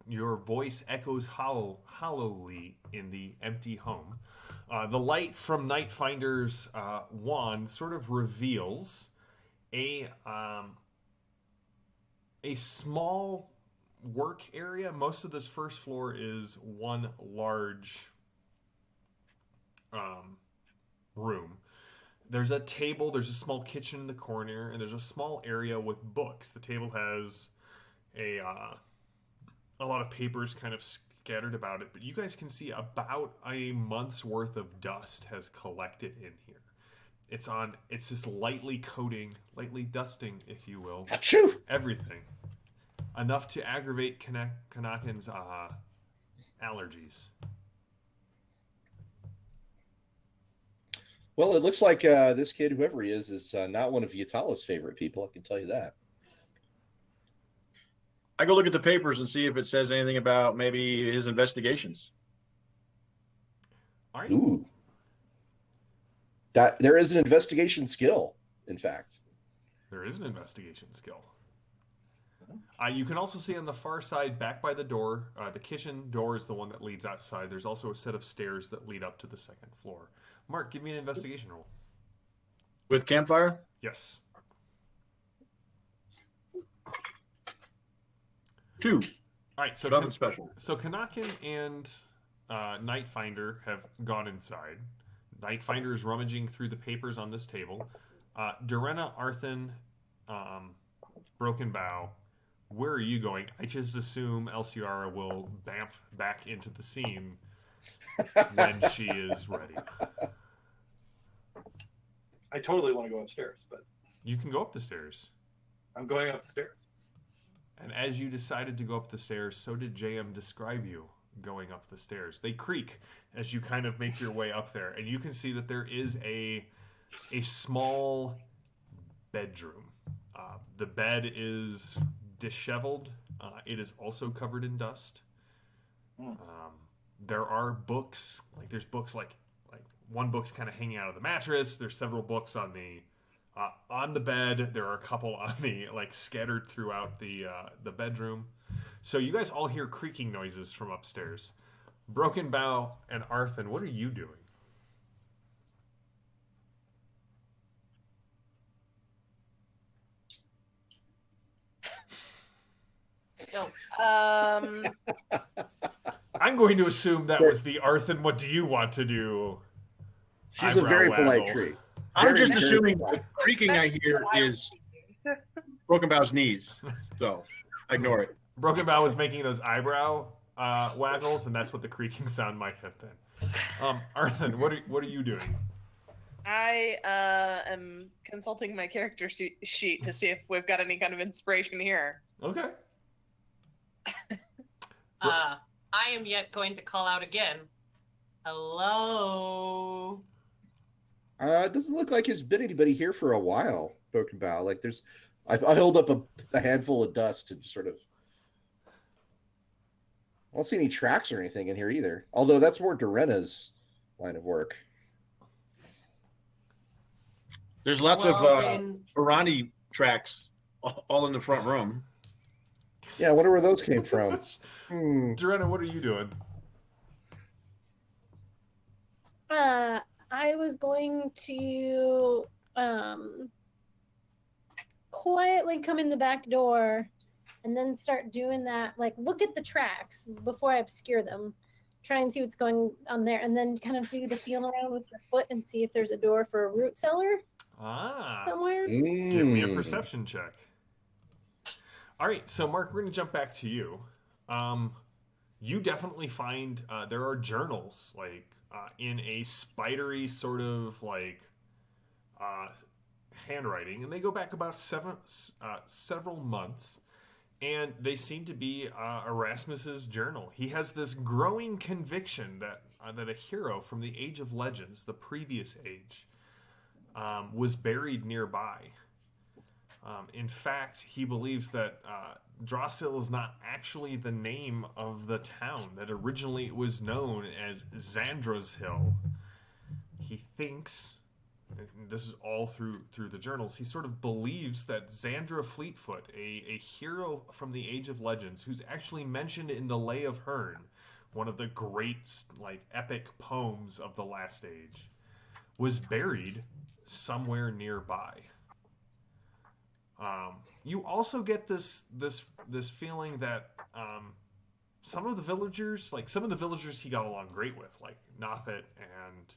your voice echoes hollowly in the empty home. The light from Night Finder's wand sort of reveals a small work area. Most of this first floor is one large room. There's a table, there's a small kitchen in the corner, and there's a small area with books. The table has a lot of papers kind of scattered about it, but you guys can see about a month's worth of dust has collected in here. It's just lightly dusting, if you will, Achoo! everything. Enough to aggravate Kanakin's allergies. Well, it looks like this kid, whoever he is not one of Yatala's favorite people. I can tell you that. I go look at the papers and see if it says anything about maybe his investigations. All right. Ooh, that there is an investigation skill. In fact, There is an investigation skill. You can also see on the far side, back by the door, the kitchen door is the one that leads outside. There's also a set of stairs that lead up to the second floor. Mark, give me an investigation roll. With campfire? Yes. 2. All right. So Nothing special. So Kanakin and Nightfinder have gone inside. Nightfinder is rummaging through the papers on this table. Durena, Arthen, Broken Bow, where are you going? I just assume Elsiara will bamf back into the scene when she is ready. I totally want to go upstairs, but You can go up the stairs. I'm going upstairs. And as you decided to go up the stairs, so did JM describe you going up the stairs. They creak as you kind of make your way up there, and you can see that there is a small bedroom. The bed is disheveled. It is also covered in dust. There are books. Like there's books like one book's kind of hanging out of the mattress. There's several books on the bed. There are a couple on the scattered throughout the bedroom. So you guys all hear creaking noises from upstairs. Broken Bow and Arthen, what are you doing? No. I'm going to assume that was the Arthen. What do you want to do? She's a Eyebrow very polite waggle. tree. I'm Very, just very assuming polite. the creaking I hear is Broken Bow's knees. So ignore it. Broken Bow was making those eyebrow waggles, and that's what the creaking sound might have been. Arthen, what are you doing? I am consulting my character sheet to see if we've got any kind of inspiration here. Okay. I am yet going to call out again. Hello. It doesn't look like there's been anybody here for a while, Broken Bow. Like I hold up a handful of dust and just sort of. I don't see any tracks or anything in here either. Although that's more Dorena's line of work. There's lots Well, of then- Irani tracks all in the front room. Yeah, I wonder where those came from. Dorena, what are you doing? I was going to quietly come in the back door and then start doing that, look at the tracks before I obscure them, try and see what's going on there, and then kind of do the feel around with your foot and see if there's a door for a root cellar somewhere. Give me a perception check. All right, so Mark, we're going to jump back to you. You definitely find there are journals in a spidery sort of handwriting, and they go back about several months, and they seem to be Erasmus's journal. He has this growing conviction that a hero from the Age of Legends, the previous age, was buried nearby. In fact, he believes that Drossil is not actually the name of the town, that originally it was known as Xandra's Hill. He thinks, and this is all through the journals, he sort of believes that Xandra Fleetfoot, a hero from the Age of Legends, who's actually mentioned in the Lay of Herne, one of the great epic poems of the Last Age, was buried somewhere nearby. You also get this feeling that some of the villagers he got along great with, like Nothet and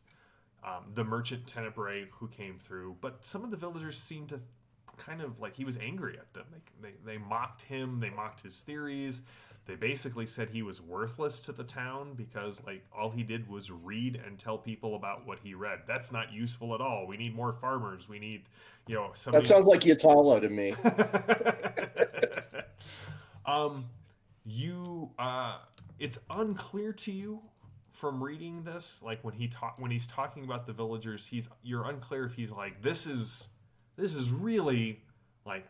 the merchant Tenebrae who came through, but some of the villagers seemed to kind of he was angry at them. They mocked him, they mocked his theories. They basically said he was worthless to the town because all he did was read and tell people about what he read. That's not useful at all. We need more farmers. We need, somebody. That sounds like Yatala to me. It's unclear to you from reading this, when he's talking about the villagers, you're unclear if he's this is really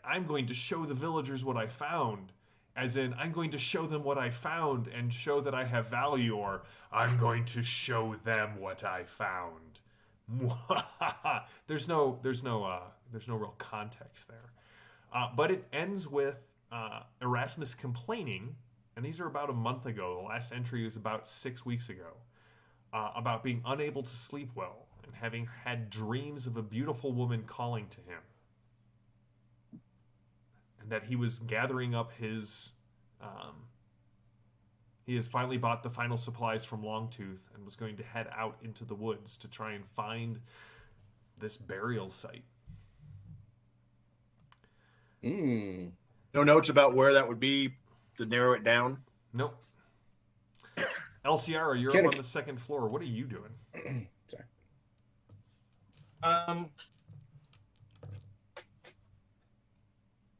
I'm going to show the villagers what I found. As in, I'm going to show them what I found and show that I have value, or I'm going to show them what I found. There's no real context there. But it ends with Erasmus complaining, and these are about a month ago. The last entry was about 6 weeks ago, about being unable to sleep well. and having had dreams of a beautiful woman calling to him. And that he was gathering up his... he has finally bought the final supplies from Longtooth and was going to head out into the woods to try and find this burial site. Mm. No notes about where that would be to narrow it down? Nope. LCR, you're Can up I- on the second floor. What are you doing? Sorry.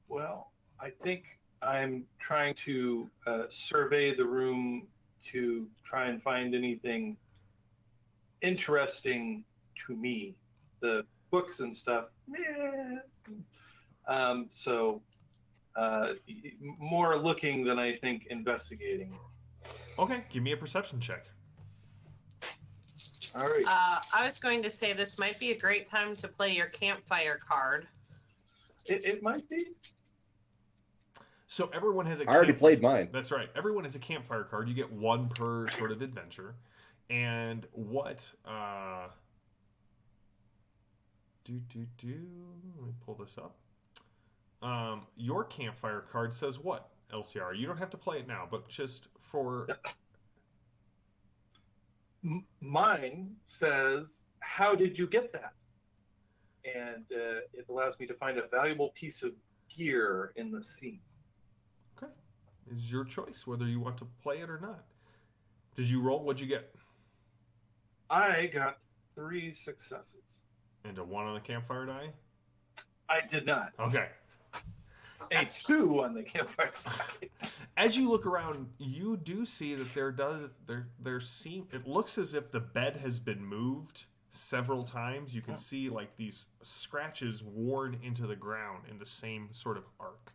Well, I think I'm trying to survey the room to try and find anything interesting to me. The books and stuff, meh. So more looking than I think investigating. Okay, give me a perception check. All right. I was going to say this might be a great time to play your campfire card. It might be. So everyone has a I already played mine. That's right. Everyone has a campfire card. You get one per sort of adventure. And what let me pull this up. Your campfire card says what, LCR? You don't have to play it now, but just for Mine says, "How did you get that?" And it allows me to find a valuable piece of gear in the scene. Okay. It's your choice whether you want to play it or not. Did you roll? What'd you get? I got 3 successes. And a 1 on the campfire die? I did not. Okay. A 2 on the campfire. As you look around, you do see that it looks as if the bed has been moved several times. You can see like these scratches worn into the ground in the same sort of arc.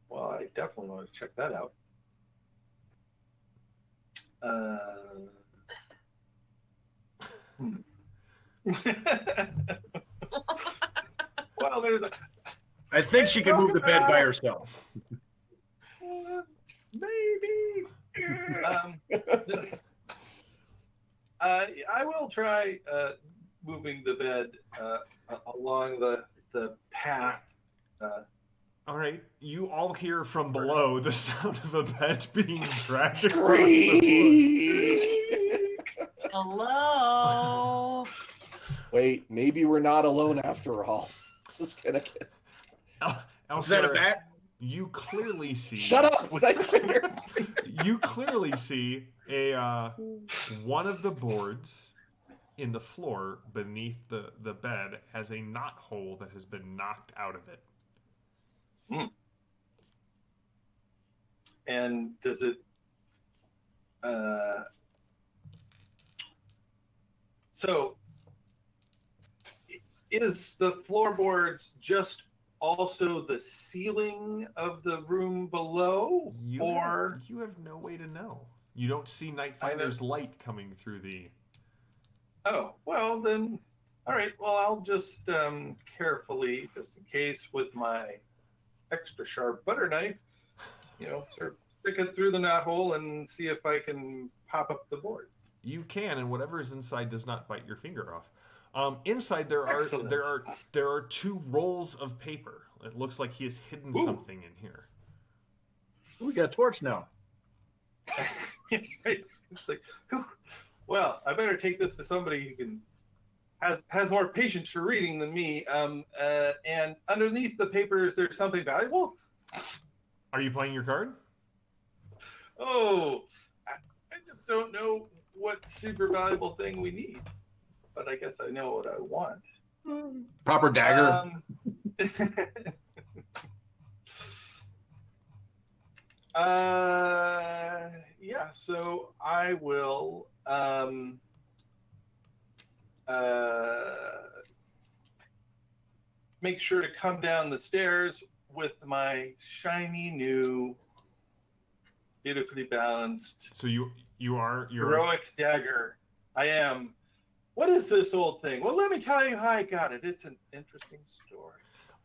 Well, I definitely want to check that out. Well, there's a I think she can move the bed by herself. maybe. I will try moving the bed along the path. All right, you all hear from below the sound of a bed being dragged across the floor. Hello. Wait, maybe we're not alone after all. This is gonna get... Is that a Elsa, bat? you clearly see. Shut up! With that finger. You clearly see a one of the boards in the floor beneath the bed has a knot hole that has been knocked out of it. And does it? So, is the floorboards just also the ceiling of the room below, You have no way to know. You don't see Nightfinder's light coming through the. Oh, well then, all right. Well, I'll just carefully, just in case, with my extra sharp butter knife, sort of stick it through the knot hole and see if I can pop up the board. You can, and whatever is inside does not bite your finger off. Inside there Excellent. are 2 rolls of paper. It looks like he has hidden something in here. We got a torch now. It's like, well, I better take this to somebody who has more patience for reading than me. And underneath the papers, there's something valuable. Are you playing your card? Oh, I just don't know what super valuable thing we need, but I guess I know what I want. Proper dagger. Yeah, so I will make sure to come down the stairs with my shiny new, beautifully balanced, So you're heroic dagger. I am. What is this old thing? Well, let me tell you how I got it. It's an interesting story.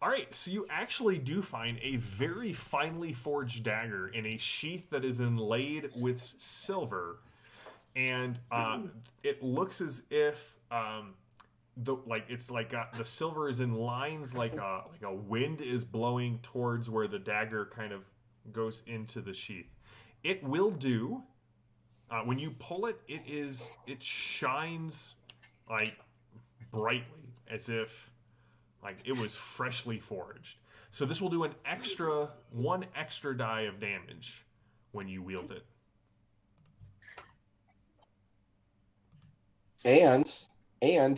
All right, so you actually do find a very finely forged dagger in a sheath that is inlaid with silver. and it looks as if the silver is in lines, like a wind is blowing towards where the dagger kind of goes into the sheath. It will do. When you pull it, it shines like brightly, as if like it was freshly forged. So this will do one extra die of damage when you wield it. And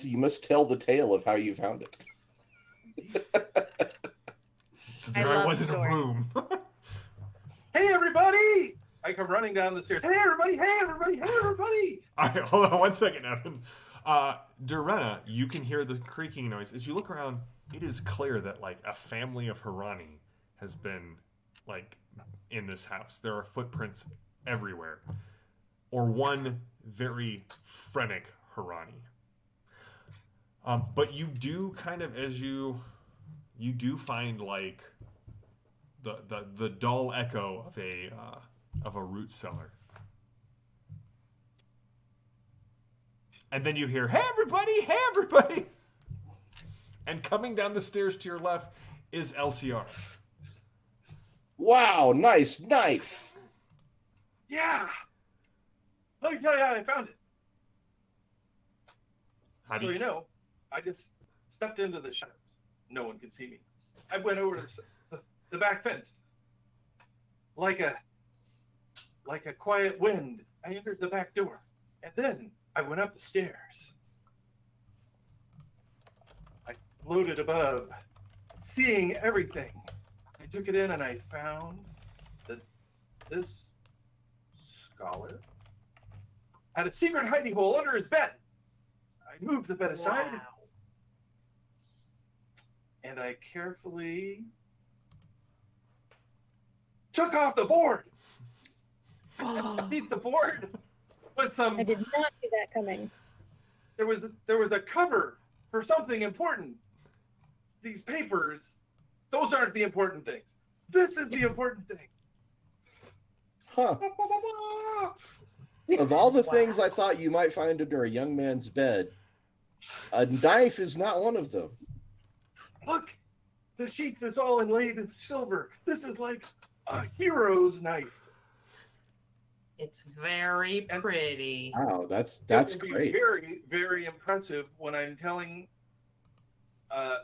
you must tell the tale of how you found it. So I there I love was in a stories. room. Hey, everybody! I come running down the stairs. Hey, everybody! Hey, everybody! Hey, everybody! All right, hold on one second, Evan. Durena, you can hear the creaking noise. As you look around, it is clear that like a family of Harani has been like in this house. There are footprints everywhere, or one very frenetic Harani. But you do kind of, as you do find like the dull echo of a root cellar. And then you hear, "Hey everybody, hey everybody!" And coming down the stairs to your left is LCR. Wow, nice knife. Yeah! Let me tell you how I found it. How do So you? I just stepped into the shadows. No one could see me. I went over to the back fence. Like a quiet wind, I entered the back door. And then I went up the stairs. I floated above, seeing everything. I took it in and I found that this scholar had a secret hiding hole under his bed. I moved the bed aside. Wow. And I carefully took off the board. Beat the board with some. I did not see that coming. There was a cover for something important. These papers, those aren't the important things. This is the important thing. Huh. Of all the things I thought you might find under a young man's bed, a knife is not one of them. Look, the sheath is all inlaid in silver. This is like a hero's knife. It's very pretty. Wow, that's It will be great. very, very impressive when I'm telling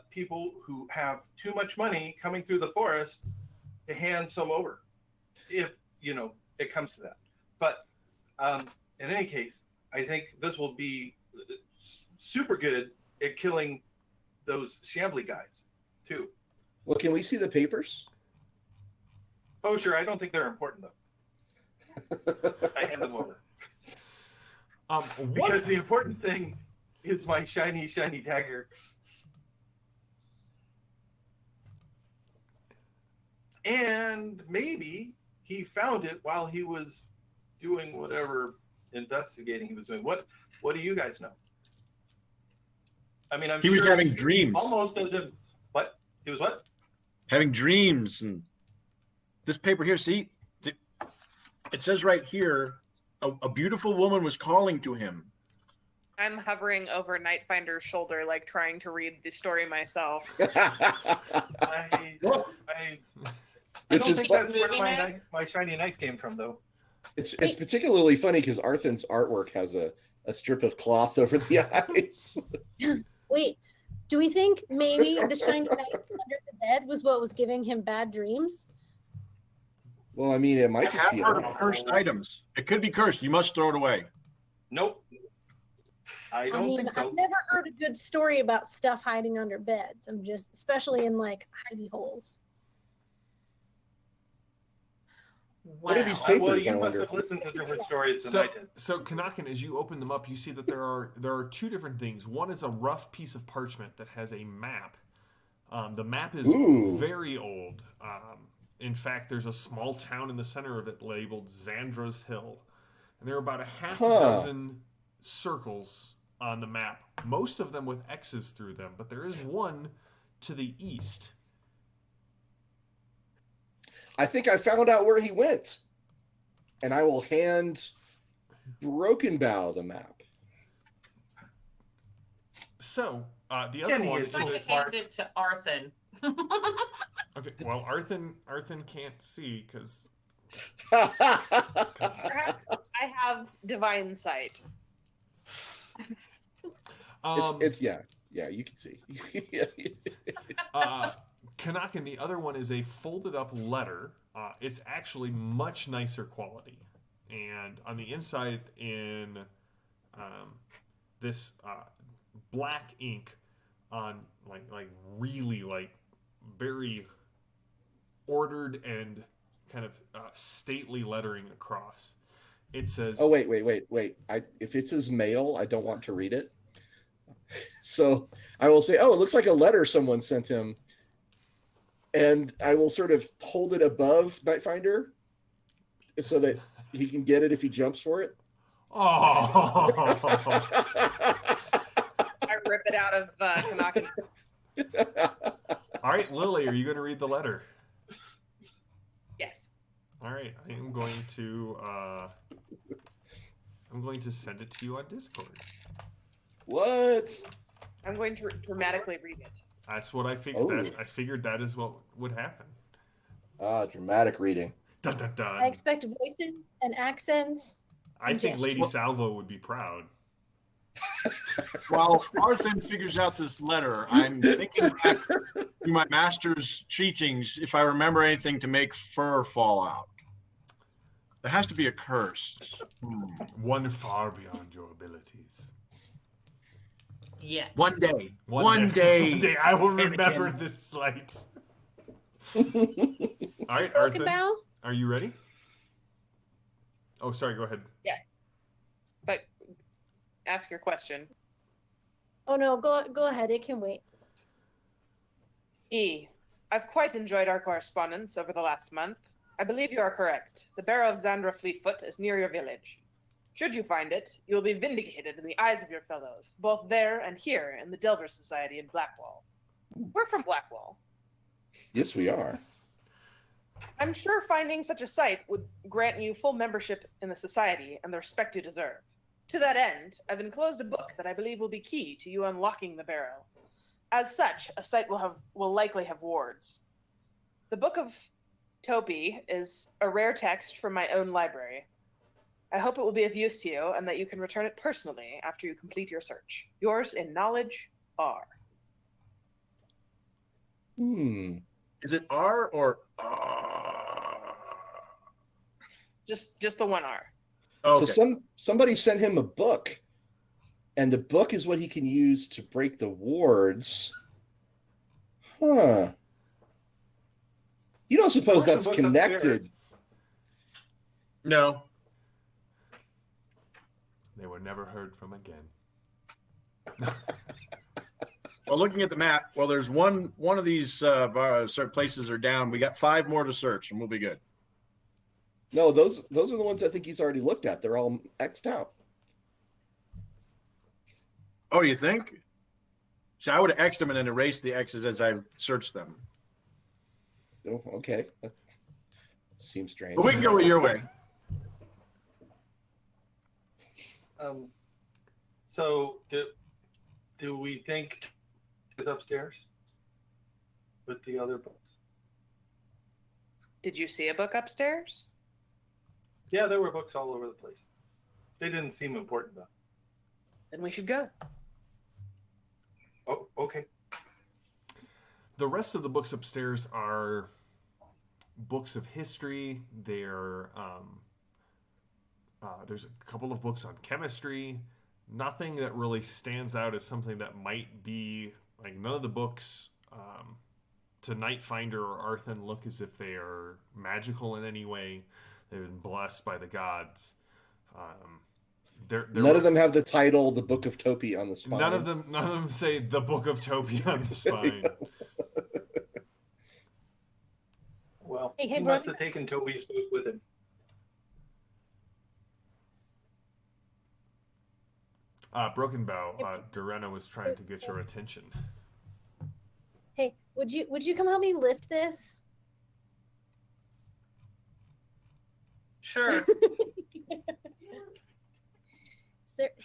people who have too much money coming through the forest to hand some over, if it comes to that. But in any case, I think this will be super good at killing those shambly guys too. Well, can we see the papers? Oh, sure. I don't think they're important though. I hand them over because the important thing is my shiny, shiny dagger. And maybe he found it while he was doing whatever investigating he was doing. What do you guys know? I mean, He was having dreams. Almost as if what? He was what? Having dreams. And this paper here, see, it says right here, a beautiful woman was calling to him. I'm hovering over Nightfinder's shoulder, like trying to read the story myself. I Which don't is think what- that's where my shiny knife came from, though. It's particularly funny because Arthan's artwork has a strip of cloth over the eyes. Wait, do we think maybe the shiny knife under the bed was what was giving him bad dreams? Well, I mean, it I might just have be. heard of cursed items. It could be cursed. You must throw it away. Nope. I don't think so. I've never heard a good story about stuff hiding under beds. I'm just, especially in like hidey holes. What are these Wow. papers? Well, I you must wonder. have listened to different stories than I did. So Kanakin, as you open them up, you see that there are two different things. One is a rough piece of parchment that has a map. The map is Ooh. very old. In fact, there's a small town in the center of it labeled Xandra's Hill. And there are about a half a dozen circles on the map, most of them with X's through them, but there is one to the east. I think I found out where he went, and I will hand Broken Bow the map. So the other Kenny one is is I'm so going to smart. hand it to Arthur. okay. Well, Arthur can't see because Perhaps I have divine sight. it's yeah, you can see. Kanakin, the other one is a folded up letter. It's actually much nicer quality, and on the inside in this black ink on like really like very ordered and kind of stately lettering across. It says, Oh wait. If it says mail, I don't want to read it. So I will say, oh, it looks like a letter someone sent him. And I will sort of hold it above Nightfinder so that he can get it if he jumps for it. "Oh." I rip it out of Kanaka's. All right, Lily, are you going to read the letter? Yes. All right, I'm going to send it to you on Discord. What? I'm going to dramatically read it. That's what I figured. Oh. I figured that is what would happen. Dramatic reading. Dun dun dun. I expect voices and accents. I think Lady gestures. Salvo would be proud. While Arthur figures out this letter, I'm thinking back through my master's teachings if I remember anything to make fur fall out. There has to be a curse. One far beyond your abilities. Yeah. One day. One One day. One day I will Anakin. remember this slight. All right, Broken Arthur, Bow? are you ready? Oh, sorry. Go ahead. But ask your question. Oh no, go ahead. It can wait. I've quite enjoyed our correspondence over the last month. I believe you are correct. The Barrow of Xandra Fleetfoot is near your village. Should you find it, you will be vindicated in the eyes of your fellows, both there and here in the Delver Society in Blackwall. We're from Blackwall. Yes, we are. I'm sure finding such a site would grant you full membership in the society and the respect you deserve. To that end, I've enclosed a book that I believe will be key to you unlocking the Barrow. As such, a site will likely have wards. The Book of Topi is a rare text from my own library. I hope it will be of use to you and that you can return it personally after you complete your search. Yours in knowledge, R. Is it R or R? Just the one R. Okay. So somebody sent him a book, and the book is what he can use to break the wards. Huh. You don't suppose What's the that's book connected? No. They were never heard from again. Well, looking at the map, well, there's one of these places are down. We got 5 more to search, and we'll be good. No, those are the ones I think he's already looked at. They're all X'd out. Oh, you think? So I would have X'd them and then erased the X's as I searched them. Oh, okay. That seems strange. But we can go your way. So do we think is upstairs with the other books? Did you see a book upstairs? Yeah, there were books all over the place. They didn't seem important though. Then we should go. Oh, okay. The rest of the books upstairs are books of history. They're there's a couple of books on chemistry. Nothing that really stands out as something that might be like none of the books to Nightfinder or Arthur look as if they are magical in any way. They've been blessed by the gods. None of them have the title "The Book of Topi" on the spine. None of them say the Book of Topi on the spine. Well, Hey, he must Broken- have taken Toby's book with him. Broken Bow, Dorena was trying to get your attention. Hey, would you come help me lift this? Sure.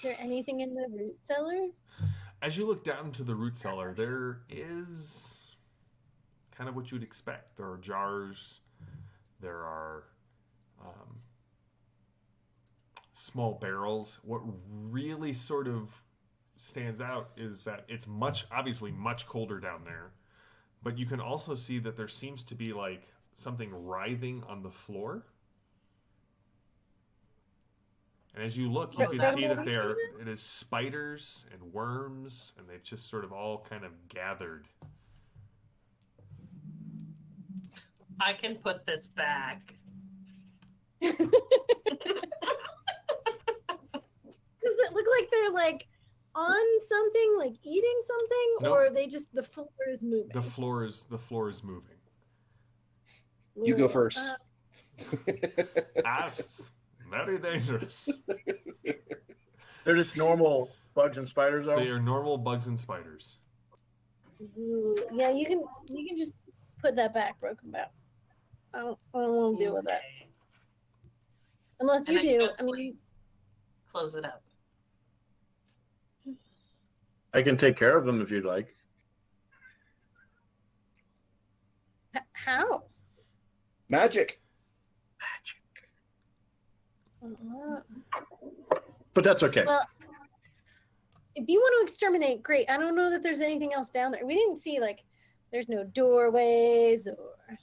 there anything in the root cellar? As you look down into the root cellar, there is kind of what you'd expect. There are jars. There are small barrels. What really sort of stands out is that it's obviously much colder down there, but you can also see that there seems to be like something writhing on the floor. And as you look, you can see that it is spiders and worms, and they've just sort of all kind of gathered. I can put this back. Does it look like they're like on something, like eating something, Nope. or are they just the floor is moving? The floor is moving. You go first. Asps. Very dangerous. They're just normal bugs and spiders, though. They are normal bugs and spiders. Ooh, yeah, you can just put that back, Broken Bow. I don't want to deal with that. Unless you And I do. can I mean, close it up. I can take care of them if you'd like. how? Magic. Uh, But that's okay. Well, if you want to exterminate, great. I don't know that there's anything else down there. We didn't see like there's no doorways or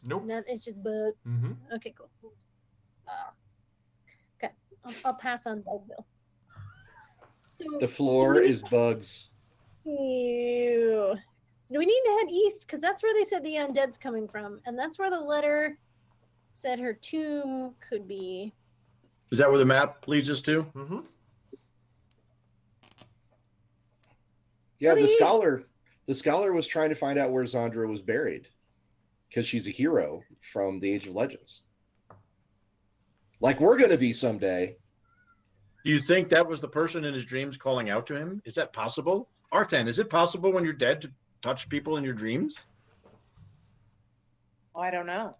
Nope. nothing. It's just bug. Mm-hmm. Okay, cool. Okay, I'll pass on Bugville. So, The floor is bugs. ew. So do we need to head east? Because that's where they said the undead's coming from, and that's where the letter said her tomb could be. Is that where the map leads us to? Mm-hmm. Yeah, the Please. scholar was trying to find out where Zandra was buried because she's a hero from the Age of Legends. Like we're going to be someday. Do you think that was the person in his dreams calling out to him? Is that possible? Artan, is it possible when you're dead to touch people in your dreams? Oh, I don't know.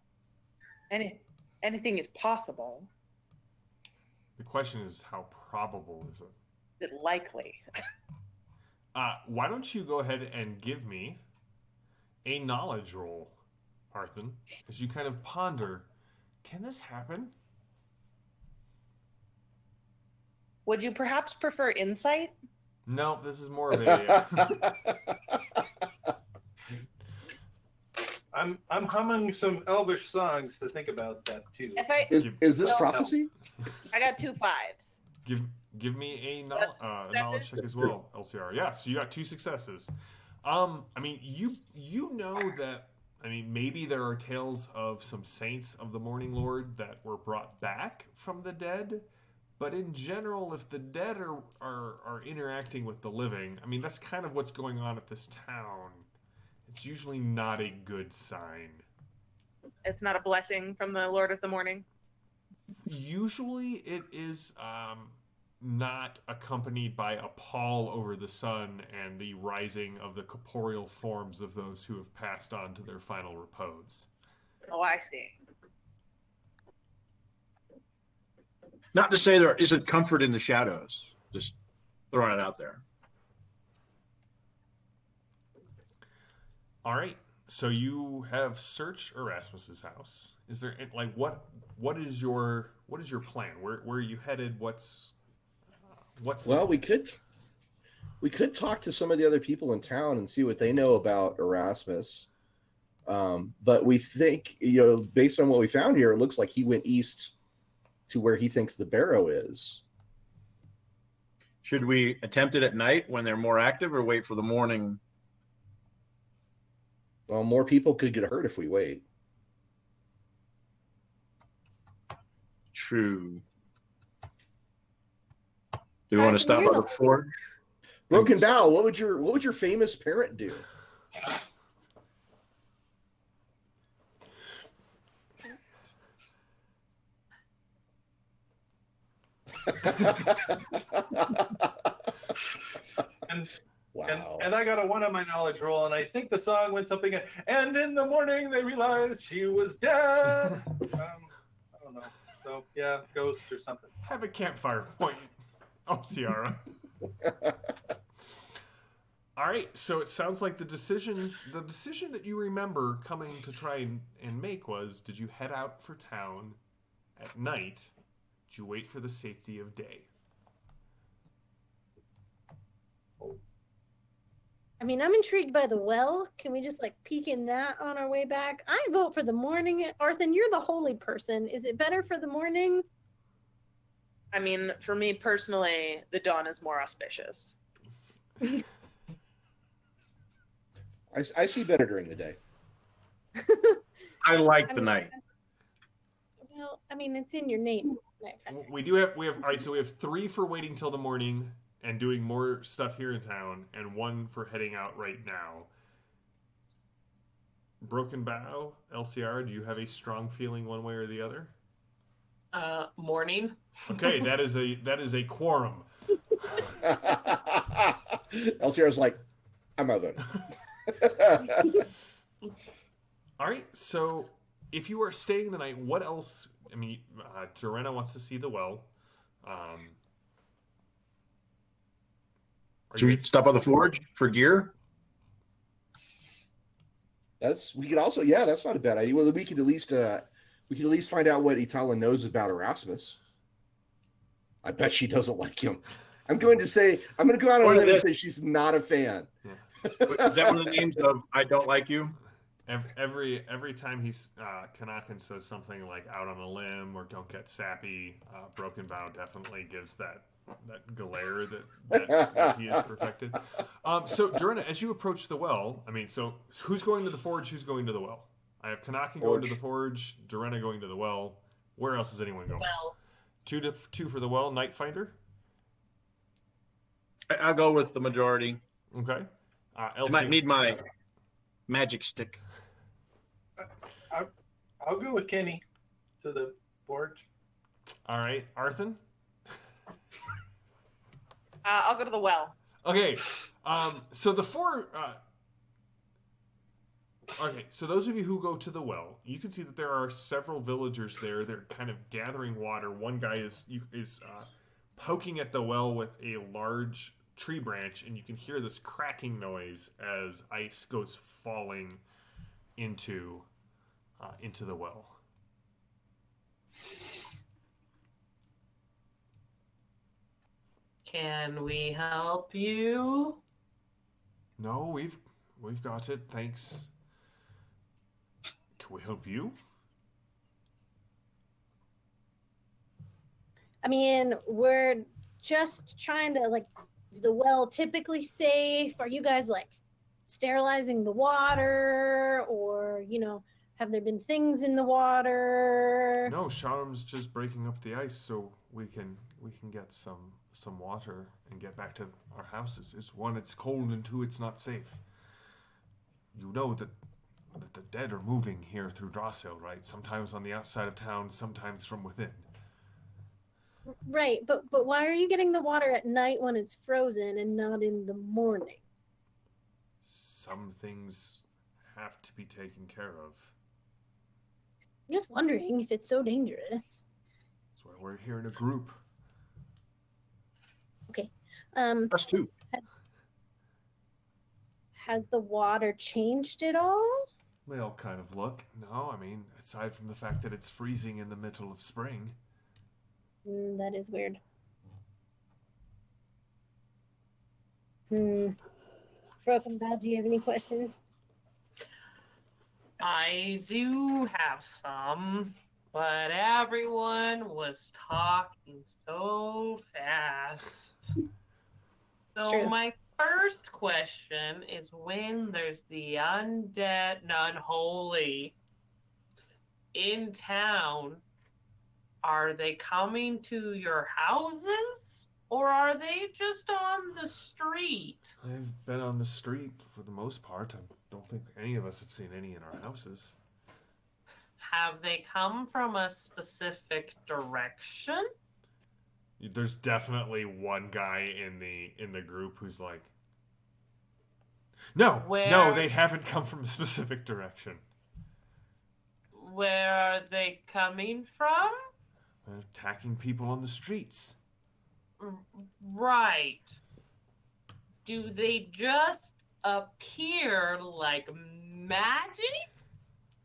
Anything is possible. The question is, how probable is it? Is it likely? Why don't you go ahead and give me a knowledge roll, Arthur, as you kind of ponder, can this happen? Would you perhaps prefer insight? No, this is more of a... I'm humming some Elvish songs to think about that too. If I Is this Well, prophecy? I got 2 5s. Give me a That's knowledge check as well, LCR. Yeah, so you got 2 successes. I mean, you know that. I mean, maybe there are tales of some saints of the Morning Lord that were brought back from the dead, but in general, if the dead are interacting with the living, I mean, that's kind of what's going on at this town. It's usually not a good sign. It's not a blessing from the Lord of the Morning. Usually it is not accompanied by a pall over the sun and the rising of the corporeal forms of those who have passed on to their final repose. Oh, I see. Not to say there isn't comfort in the shadows. Just throwing it out there. All right, so you have searched Erasmus's house. Is there like what is your plan? Where are you headed? What's Well, we could talk to some of the other people in town and see what they know about Erasmus. But we think, based on what we found here, it looks like he went east to where he thinks the Barrow is. Should we attempt it at night when they're more active or wait for the morning? Well, more people could get hurt if we wait. True. Do we want to stop You're at the forge? Broken Bow, what would your famous parent do? And, Wow. and I got a 1 on my knowledge roll, and I think the song went something. And in the morning they realized she was dead. I don't know. So yeah, ghost or something. have a campfire point? Ciara. All right, so it sounds like the decision that you remember coming to try and make was: did you head out for town at night? Did you wait for the safety of day? I mean, I'm intrigued by the well. Can we just like peek in that on our way back? I vote for the morning. Arthur, you're the holy person. Is it better for the morning? I mean, for me personally, the dawn is more auspicious. I see better during the day. I like I the mean, night. Well, I mean, it's in your name. We have all right. So we have 3 for waiting till the morning and doing more stuff here in town, and 1 for heading out right now. Broken Bow, LCR, do you have a strong feeling one way or the other? Morning. Okay, that is a quorum. LCR's like, I'm out voting. All right, so if you are staying the night, what else? I mean, Joanna wants to see the well. Should we stop by the forge for gear? We could also, yeah, that's not a bad idea. Well, we could at least find out what Itala knows about Erasmus. I bet she doesn't like him. I'm going to go out on a limb and say she's not a fan. Yeah. Is that one of the names of I don't like you? Every time he's Kanakin says something like out on a limb or don't get sappy, Broken Bow definitely gives that glare that he has perfected. So Durana, as you approach the well, I mean, so who's going to the forge? Who's going to the well? I have Kanakin going to the forge, Durana going to the well. Where else is anyone going? Well, Two for the well. Night Finder. I'll go with the majority. Okay. I might need my magic stick. I'll go with Kenny to the forge. All right, Arthur. I'll go to the well. Okay, so the 4. Okay, so those of you who go to the well, you can see that there are several villagers there. They're kind of gathering water. One guy is poking at the well with a large tree branch, and you can hear this cracking noise as ice goes falling into the well. can we help you? No, we've got it. Thanks. Can we help you? I mean, we're just trying to like, is the well typically safe? Are you guys like sterilizing the water, or have there been things in the water? No, Sharm's just breaking up the ice so we can get some water and get back to our houses. It's cold, and 2, it's not safe. You know that the dead are moving here through Drosshill, right? Sometimes on the outside of town, sometimes from within. Right, but why are you getting the water at night when it's frozen and not in the morning? Some things have to be taken care of. I'm just wondering if it's so dangerous. That's why we're here in a group. Okay. Us too. Has the water changed at all? They all kind of look. No, I mean, aside from the fact that it's freezing in the middle of spring. That is weird. Broken Bow, do you have any questions? I do have some, but everyone was talking so fast. So true. my first question is, when there's the undead and unholy in town, are they coming to your houses, or are they just on the street? I've been on the street for the most part. I don't think any of us have seen any in our houses. Have they come from a specific direction? There's definitely one guy in the group who's like, no, they haven't come from a specific direction. Where are they coming from? They're attacking people on the streets. Right. Do they just appear like magic?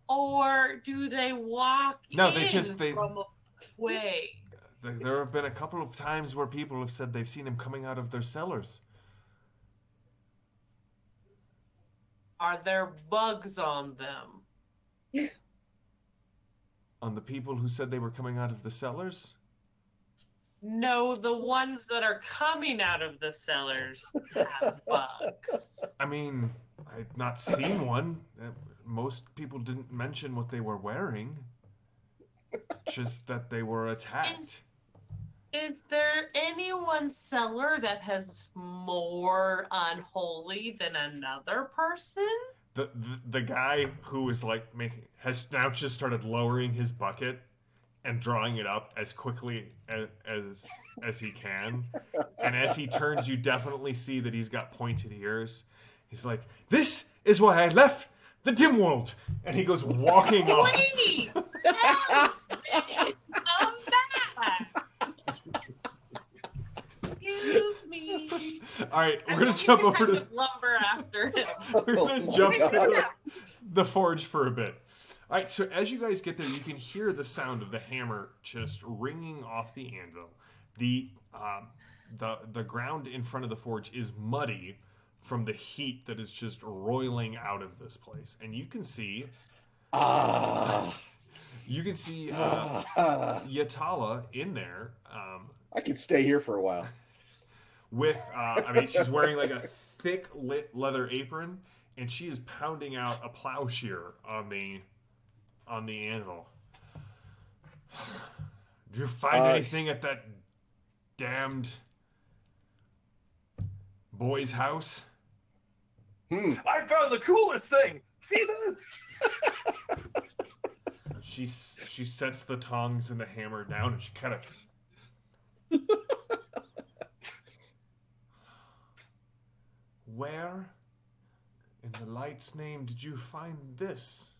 Or do they walk No, in from away? There have been a couple of times where people have said they've seen him coming out of their cellars. Are there bugs on them? On the people who said they were coming out of the cellars? No, the ones that are coming out of the cellars have bugs. I mean, I've not seen one. Most people didn't mention what they were wearing. Just that they were attacked. Is there anyone's cellar that has more unholy than another person? The guy who is like has now just started lowering his bucket and drawing it up as quickly as he can. And as he turns, you definitely see that he's got pointed ears. He's like, "This is why I left the dim world," and he goes walking off. Wait! Help me! Come back! Excuse me. All right, we're gonna jump over to lumber after him. we're gonna jump to the forge for a bit. All right, so as you guys get there, you can hear the sound of the hammer just ringing off the anvil. The ground in front of the forge is muddy from the heat that is just roiling out of this place, and you can see Yatala in there. I could stay here for a while. With I mean, she's wearing like a thick lit leather apron, and she is pounding out a plowshare on the anvil. Did you find anything at that damned boy's house? I found the coolest thing. See this? She sets the tongs and the hammer down, and she kind of. Where, in the light's name, did you find this?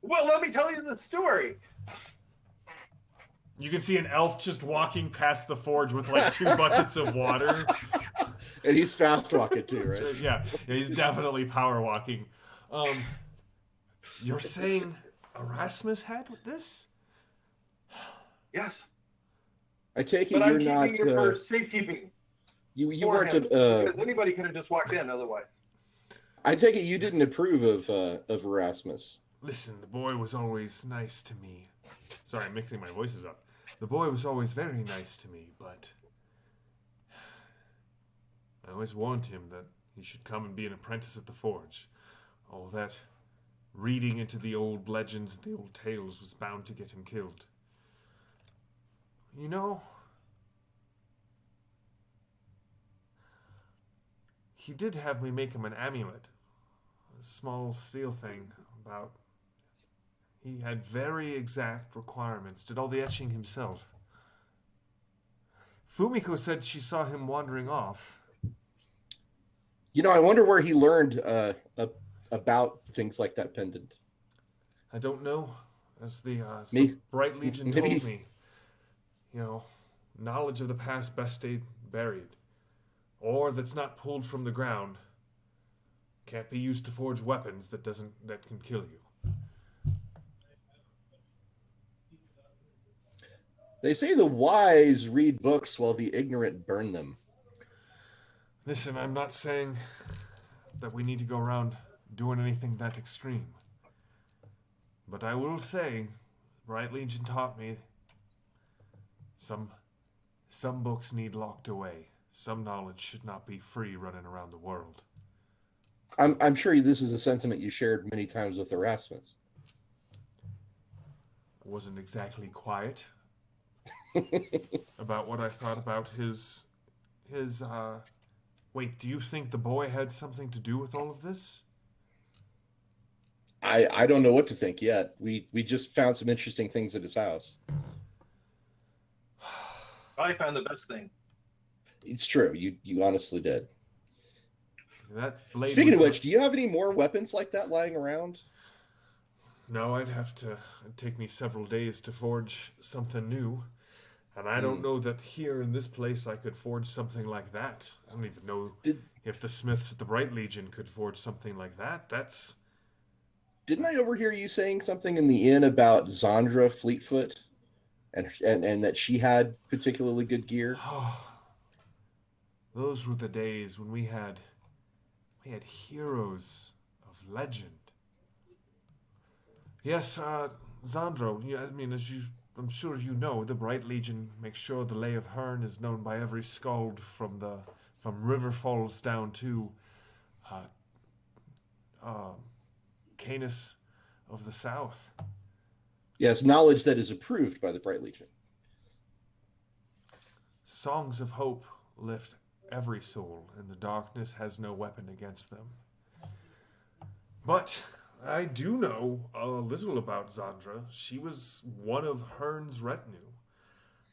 Well, let me tell you the story. You can see an elf just walking past the forge with like 2 buckets of water. And he's fast walking too, right? Yeah, he's definitely power walking. You're saying Erasmus had this? Yes. I take it But you're I'm not. keeping it for safekeeping. You for weren't. him, because anybody could have just walked in otherwise. I take it you didn't approve of Erasmus. Listen, the boy was always nice to me. Sorry, I'm mixing my voices up. The boy was always very nice to me, but I always warned him that he should come and be an apprentice at the forge. All that reading into the old legends and the old tales was bound to get him killed. You know, he did have me make him an amulet. A small steel thing about... He had very exact requirements, did all the etching himself. Fumiko said she saw him wandering off. You know, I wonder where he learned about things like that pendant. I don't know, as the Bright Legion maybe. told me. You know, knowledge of the past best stayed buried. Or that's not pulled from the ground. Can't be used to forge weapons that can kill you. They say the wise read books while the ignorant burn them. Listen, I'm not saying that we need to go around doing anything that extreme. But I will say, Bright Legion taught me some books need locked away. Some knowledge should not be free running around the world. I'm sure this is a sentiment you shared many times with Erasmus. I wasn't exactly quiet about what I thought about his wait, do you think the boy had something to do with all of this? I don't know what to think yet. We just found some interesting things at his house. I found the best thing. It's true. You honestly did. That blade Speaking of which, do you have any more weapons like that lying around? No, it'd take me several days to forge something new. And I don't know that here in this place I could forge something like that. I don't even know if the smiths at the Bright Legion could forge something like that. Didn't I overhear you saying something in the inn about Zandra Fleetfoot, and that she had particularly good gear? Those were the days when we had heroes of legend. Yes, Zandro, I mean, I'm sure you know, the Bright Legion makes sure the Lay of Herne is known by every skald from River Falls down to Canis of the South. Yes, knowledge that is approved by the Bright Legion. Songs of hope lift every soul, and the darkness has no weapon against them. But I do know a little about Zandra. She was one of Herne's retinue.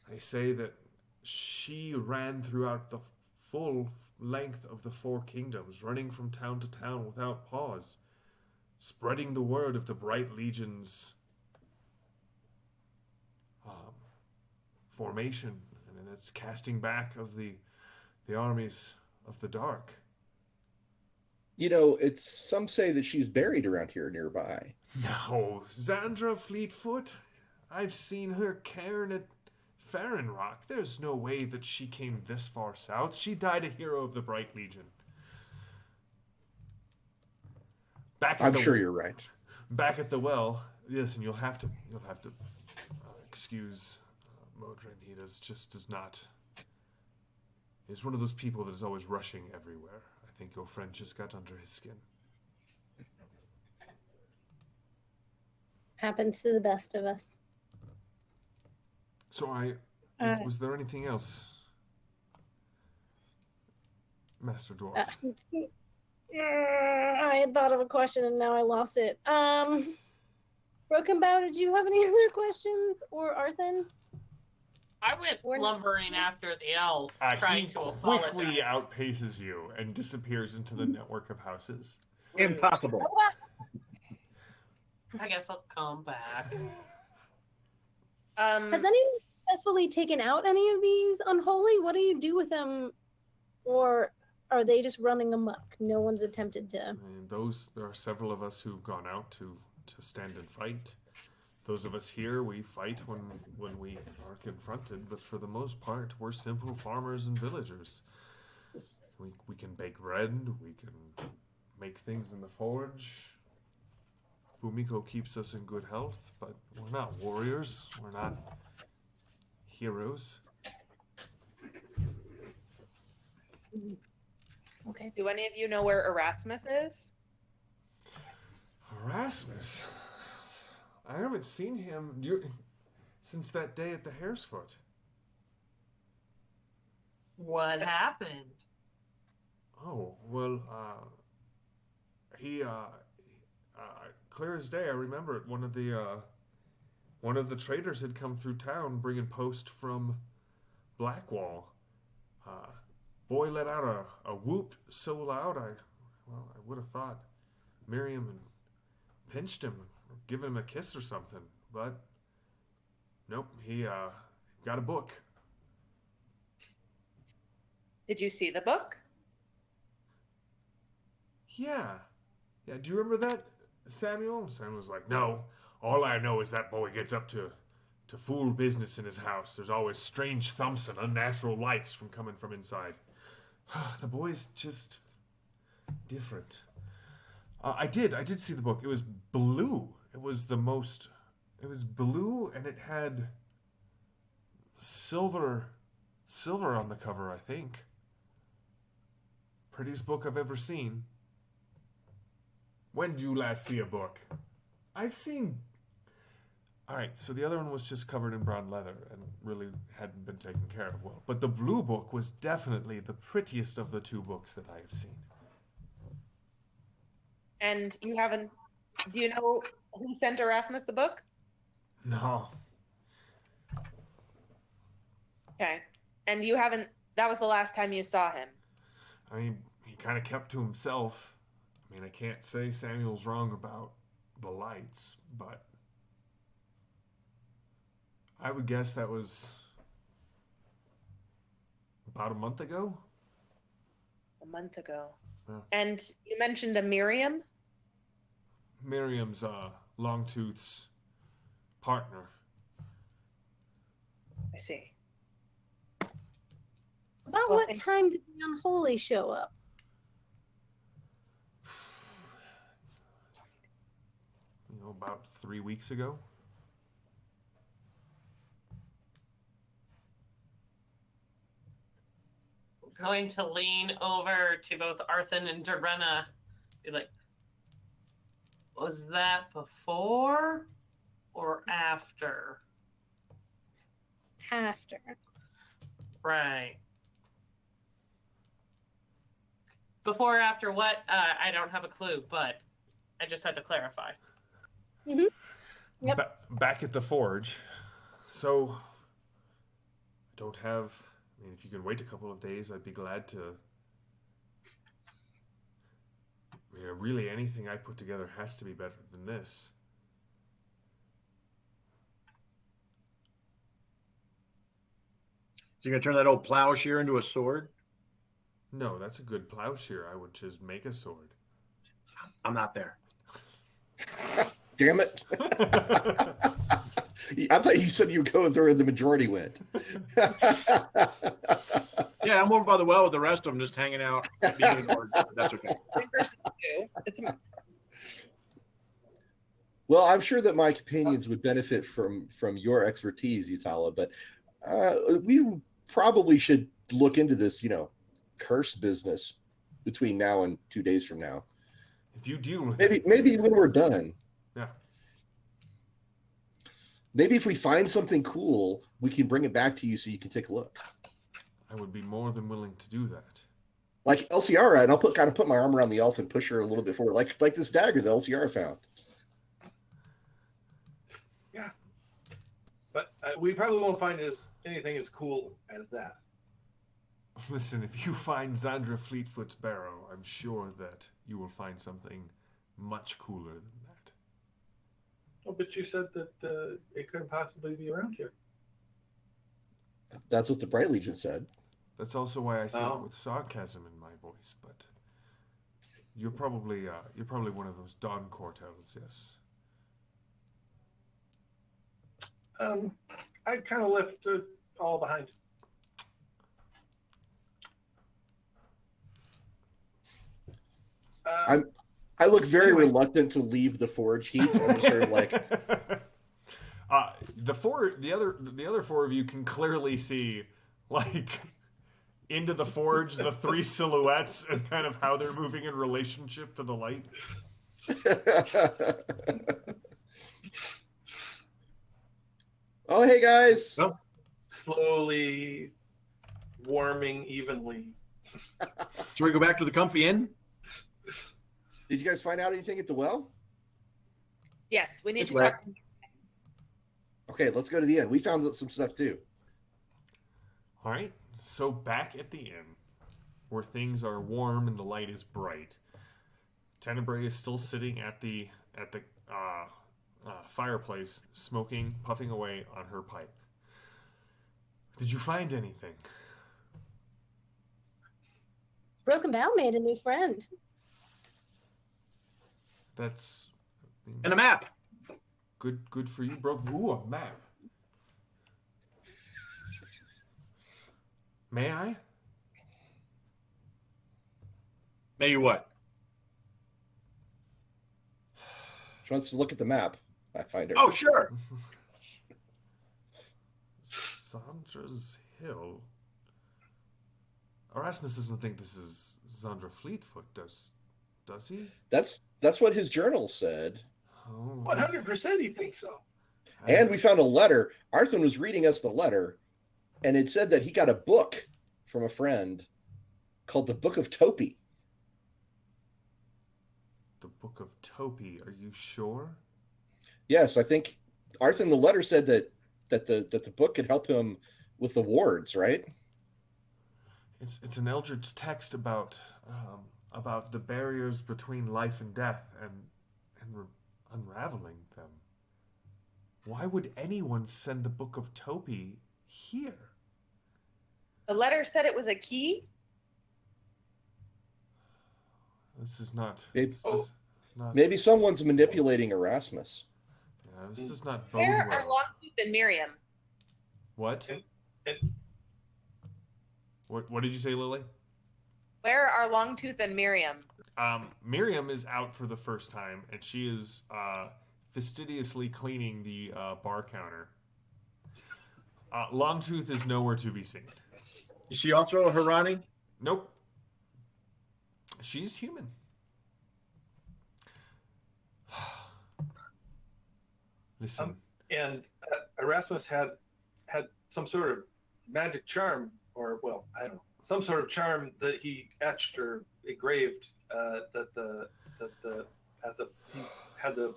They say that she ran throughout the full length of the Four Kingdoms, running from town to town without pause, spreading the word of the Bright Legion's formation and its casting back of the armies of the dark. You know, some say that she's buried around here nearby. No, Zandra Fleetfoot. I've seen her cairn at Farron Rock. There's no way that she came this far south. She died a hero of the Bright Legion. I'm sure you're right. Back at the well. Listen, you'll have to excuse Modrin. He does not. He's one of those people that is always rushing everywhere. I think your friend just got under his skin. Happens to the best of us. So was there anything else, Master Dwarf? I had thought of a question and now I lost it. Broken Bow, did you have any other questions? Or Arthen? I went lumbering after the elf, trying he to quickly apologize. outpaces you and disappears into the network of houses. Impossible. I guess I'll come back. Has anyone successfully taken out any of these unholy? What do you do with them? Or are they just running amok? No one's attempted to. And there are several of us who've gone out to stand and fight. Those of us here, we fight when we are confronted, but for the most part, we're simple farmers and villagers. We can bake bread, we can make things in the forge. Fumiko keeps us in good health, but we're not warriors, we're not heroes. Okay. Do any of you know where Erasmus is? Erasmus? I haven't seen him since that day at the Hare's Foot. What happened? Oh, well, he, clear as day, I remember it. One of the traders had come through town bringing post from Blackwall. Boy let out a whoop so loud, I would have thought Miriam had pinched him or given him a kiss or something, but nope, he got a book. Did you see the book? Yeah, do you remember that, Samuel? Samuel's like, no, all I know is that boy gets up to fool business in his house. There's always strange thumps and unnatural lights coming from inside. The boy's just different. I did see the book. It was blue. It was blue, and it had silver on the cover, I think. Prettiest book I've ever seen. When did you last see a book? I've seen... Alright, so the other one was just covered in brown leather and really hadn't been taken care of well. But the blue book was definitely the prettiest of the two books that I have seen. And you haven't... Do you know who sent Erasmus the book? No. Okay. And you haven't... That was the last time you saw him? I mean, he kind of kept to himself. I mean, I can't say Samuel's wrong about the lights, but I would guess that was about a month ago. A month ago. Yeah. And you mentioned a Miriam? Miriam's Longtooth's partner. I see. About Well, what thank- time did the unholy show up? About 3 weeks ago. Going to lean over to both Arthur and Dorena. Be like, was that before or after? After. Right. Before or after what? I don't have a clue, but I just had to clarify. Yep. Back at the forge. So, I don't have. I mean, if you can wait a couple of days, I'd be glad to. I mean, really, anything I put together has to be better than this. So you're gonna turn that old plowshare into a sword? No, that's a good plowshare. I would just make a sword. I'm not there. Damn it! I thought you said you would go with where the majority went. Yeah, I'm over by the well with the rest of them, just hanging out, being ignored. But that's okay. Well, I'm sure that my companions would benefit from your expertise, Itala, but we probably should look into this, curse business between now and 2 days from now. If you deal with Maybe when we're done. Yeah. Maybe if we find something cool, we can bring it back to you so you can take a look. I would be more than willing to do that. Like Elsiara, and I'll put my arm around the elf and push her a little bit forward, like this dagger that Elsiara found. Yeah. But we probably won't find anything as cool as that. Listen, if you find Zandra Fleetfoot's Barrow, I'm sure that you will find something much cooler than that. Oh, but you said that it couldn't possibly be around here. That's what the Bright Legion said. That's also why I say Oh. it with sarcasm in my voice, but you're probably one of those Dawn Court elves, yes. I kind of left it all behind. I look very Anyway. reluctant to leave the forge heap. I'm just sort of like, the other four of you can clearly see, like, into the forge, the three silhouettes and kind of how they're moving in relationship to the light. oh, hey guys. Oh. Slowly warming evenly. Should we go back to the comfy inn? Did you guys find out anything at the well? Yes, we need It's to wet. talk. Okay, let's go to the end. We found some stuff too. All right, so back at the inn, where things are warm and the light is bright, Tenebrae is still sitting at the fireplace, smoking, puffing away on her pipe. Did you find anything? Broken Bow made a new friend. That's And a map. good for you, bro. Ooh, a map. May I? May you what? She wants to look at the map. I find her. Oh, sure. Sandra's Hill. Erasmus doesn't think this is Zandra Fleetfoot, does he? That's what his journal said. Oh, 100% he thinks so. And we found a letter. Arthur was reading us the letter, and it said that he got a book from a friend called the Book of Topi. The Book of Topi. Are you sure? Yes, I think Arthur in the letter said that the book could help him with the wards, right? It's an Eldritch text about the barriers between life and death and unraveling them. Why would anyone send the Book of Topi here? The letter said it was a key. This is not. Maybe- This does not. Maybe someone's manipulating Erasmus. Yeah, this does not bode Where are well. Longtooth and Miriam? What? And What did you say, Lily? Where are Longtooth and Miriam? Miriam is out for the first time, and she is fastidiously cleaning the bar counter. Longtooth is nowhere to be seen. Is she also a Harani? Nope. She's human. Listen. and Erasmus had some sort of magic charm, or well, I don't know, some sort of charm that he etched or engraved he had the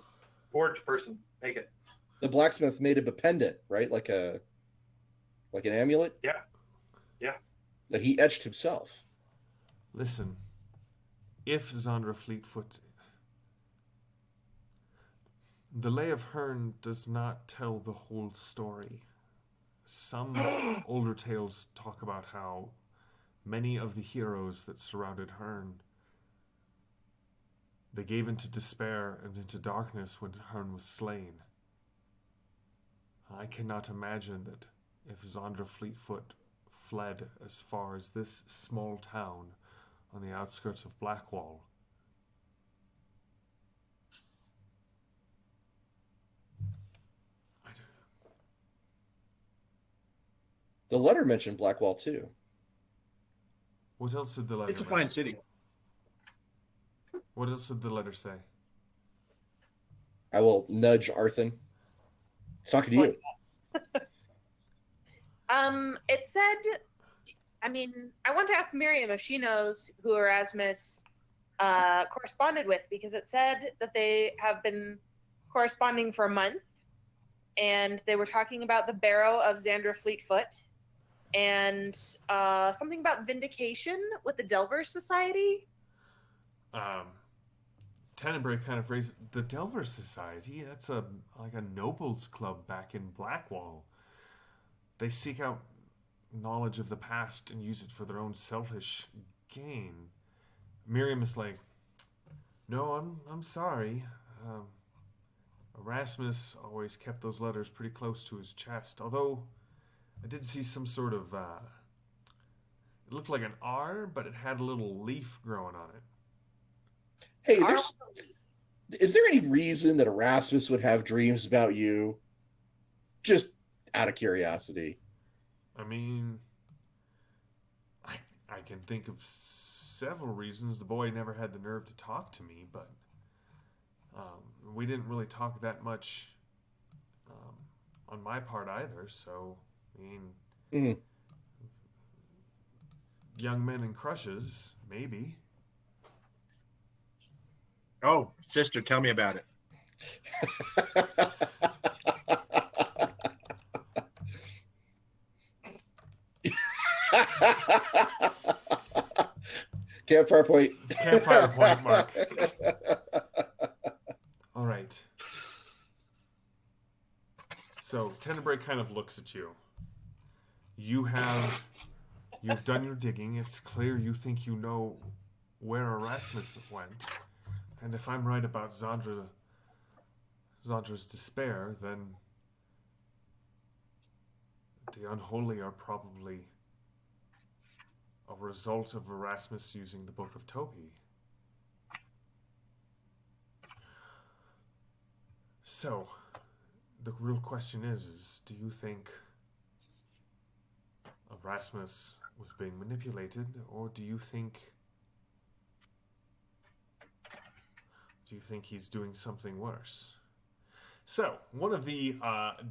forge person make it. The blacksmith made him a pendant, right? Like an amulet? Yeah. Yeah. That he etched himself. Listen. If Zandra Fleetfoot... The Lay of Herne does not tell the whole story. Some older tales talk about how many of the heroes that surrounded Herne, they gave into despair and into darkness when Herne was slain. I cannot imagine that if Zandra Fleetfoot fled as far as this small town on the outskirts of Blackwall, The letter mentioned Blackwall too. what else did the letter It's a mention? fine city. What else did the letter say? I will nudge Arthur. He's talking to you. It said, I mean, I want to ask Miriam if she knows who Erasmus corresponded with, because it said that they have been corresponding for a month, and they were talking about the Barrow of Zandra Fleetfoot, and something about vindication with the Delver Society. Tenebrae kind of raised the Delver Society. That's like a nobles club back in Blackwall. They seek out knowledge of the past and use it for their own selfish gain. Miriam is like, no, I'm sorry. Erasmus always kept those letters pretty close to his chest. Although I did see some sort of it looked like an R, but it had a little leaf growing on it. Hey, is there any reason that Erasmus would have dreams about you? Just out of curiosity. I mean, I can think of several reasons. The boy never had the nerve to talk to me, but we didn't really talk that much on my part either. So, I mean, young men and crushes, maybe. Oh, sister, tell me about it. Campfire point. Campfire point, Mark. All right. So Tenebrae kind of looks at you. You've done your digging. It's clear you think you know where Erasmus went. And if I'm right about Zandra's despair, then the unholy are probably a result of Erasmus using the Book of Toby. So, the real question is do you think Erasmus was being manipulated, or do you think he's doing something worse? So, one of the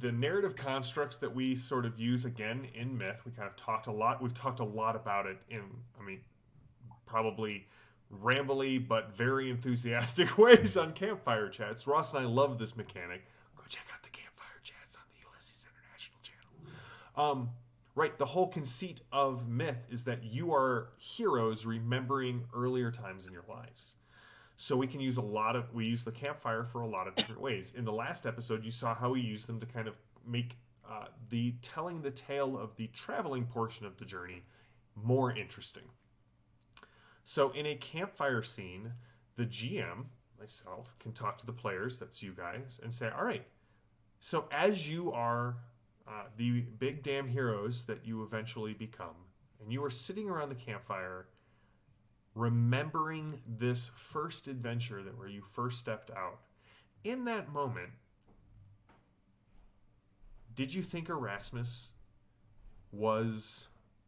narrative constructs that we sort of use again in Myth, we've talked a lot about it in, probably rambly but very enthusiastic ways on Campfire Chats. Ross and I love this mechanic. Go check out the Campfire Chats on the Ulysses International channel. Right, the whole conceit of Myth is that you are heroes remembering earlier times in your lives. So we use the campfire for a lot of different ways. In the last episode, you saw how we used them to kind of make the telling the tale of the traveling portion of the journey more interesting. So, in a campfire scene, the GM, myself, can talk to the players, that's you guys, and say, all right, so as you are the big damn heroes that you eventually become, and you are sitting around the campfire remembering this first adventure that where you first stepped out, in that moment, did you think Erasmus was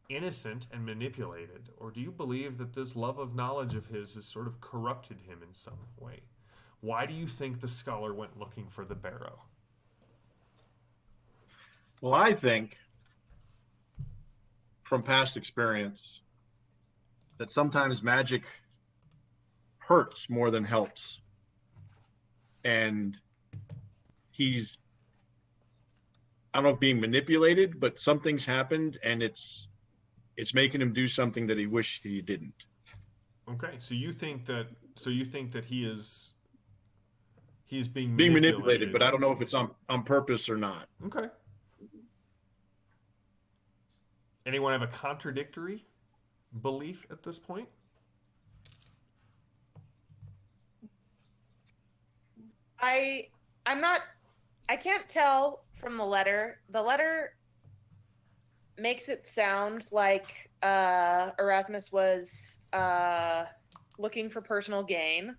innocent and manipulated, or do you believe that this love of knowledge of his has sort of corrupted him in some way? Why do you think the scholar went looking for the Barrow? Well, I think from past experience that sometimes magic hurts more than helps. And he's, I don't know if being manipulated, but something's happened and it's making him do something that he wished he didn't. Okay, so you think that he's being Manipulated, but I don't know if it's on purpose or not. Okay. Anyone have a contradictory belief at this point? I can't tell from the letter. The letter makes it sound like Erasmus was looking for personal gain,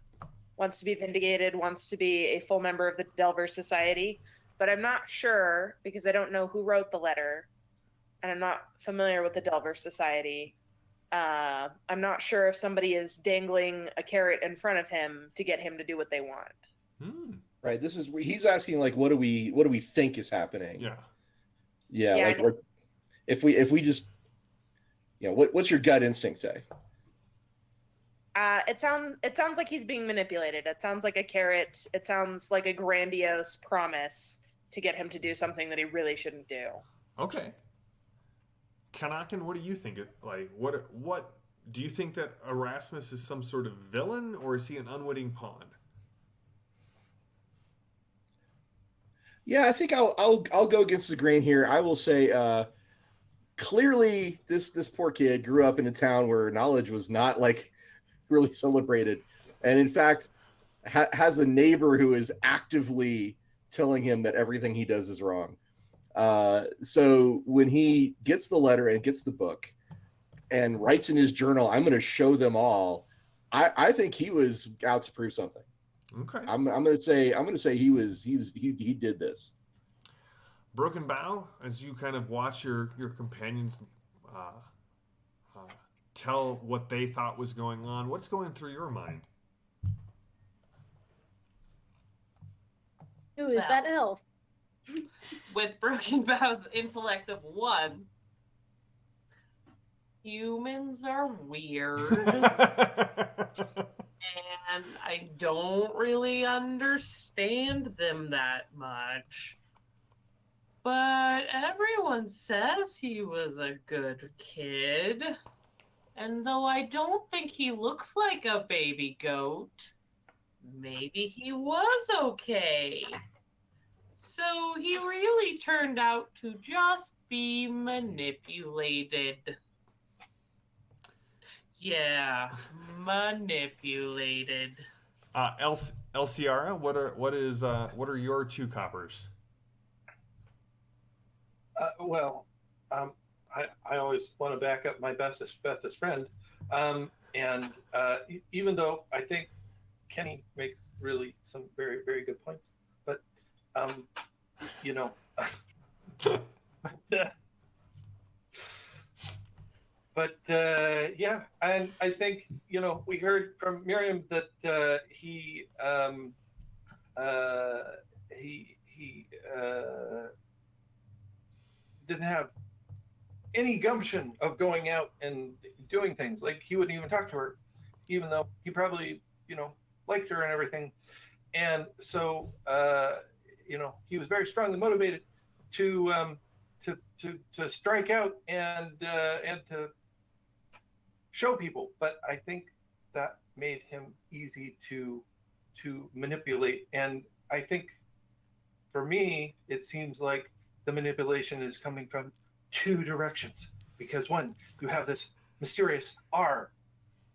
wants to be vindicated, wants to be a full member of the Delver Society. But I'm not sure, because I don't know who wrote the letter, and I'm not familiar with the Delver Society. I'm not sure if somebody is dangling a carrot in front of him to get him to do what they want. Right. This is he's asking like, what do we think is happening? Yeah. Yeah. Yeah, Like, or if we just, what's your gut instinct say? It sounds like he's being manipulated. It sounds like a carrot. It sounds like a grandiose promise to get him to do something that he really shouldn't do. Okay. Kanakin, what do you think? Like, what do you think that Erasmus is some sort of villain, or is he an unwitting pawn? Yeah, I think I'll go against the grain here. I will say, clearly this poor kid grew up in a town where knowledge was not like really celebrated, and in fact has a neighbor who is actively telling him that everything he does is wrong. So when he gets the letter and gets the book and writes in his journal, I'm going to show them all. I think he was out to prove something. Okay. I'm going to say he did this. Broken Bow, as you kind of watch your companions tell what they thought was going on, what's going through your mind? Who is that elf? With Broken Bow's intellect of 1, humans are weird. And I don't really understand them that much. But everyone says he was a good kid. And though I don't think he looks like a baby goat, maybe he was okay. So he really turned out to just be manipulated. Yeah, manipulated. Elciara, what are your 2 coppers? I always want to back up my bestest friend, and even though I think Kenny makes really some very, very good points, but yeah, and I think we heard from Miriam that he didn't have any gumption of going out and doing things. Like, he wouldn't even talk to her, even though he probably liked her and everything. And so he was very strongly motivated to strike out and to show people. But I think that made him easy to manipulate. And I think for me, it seems like the manipulation is coming from two directions. Because one, you have this mysterious R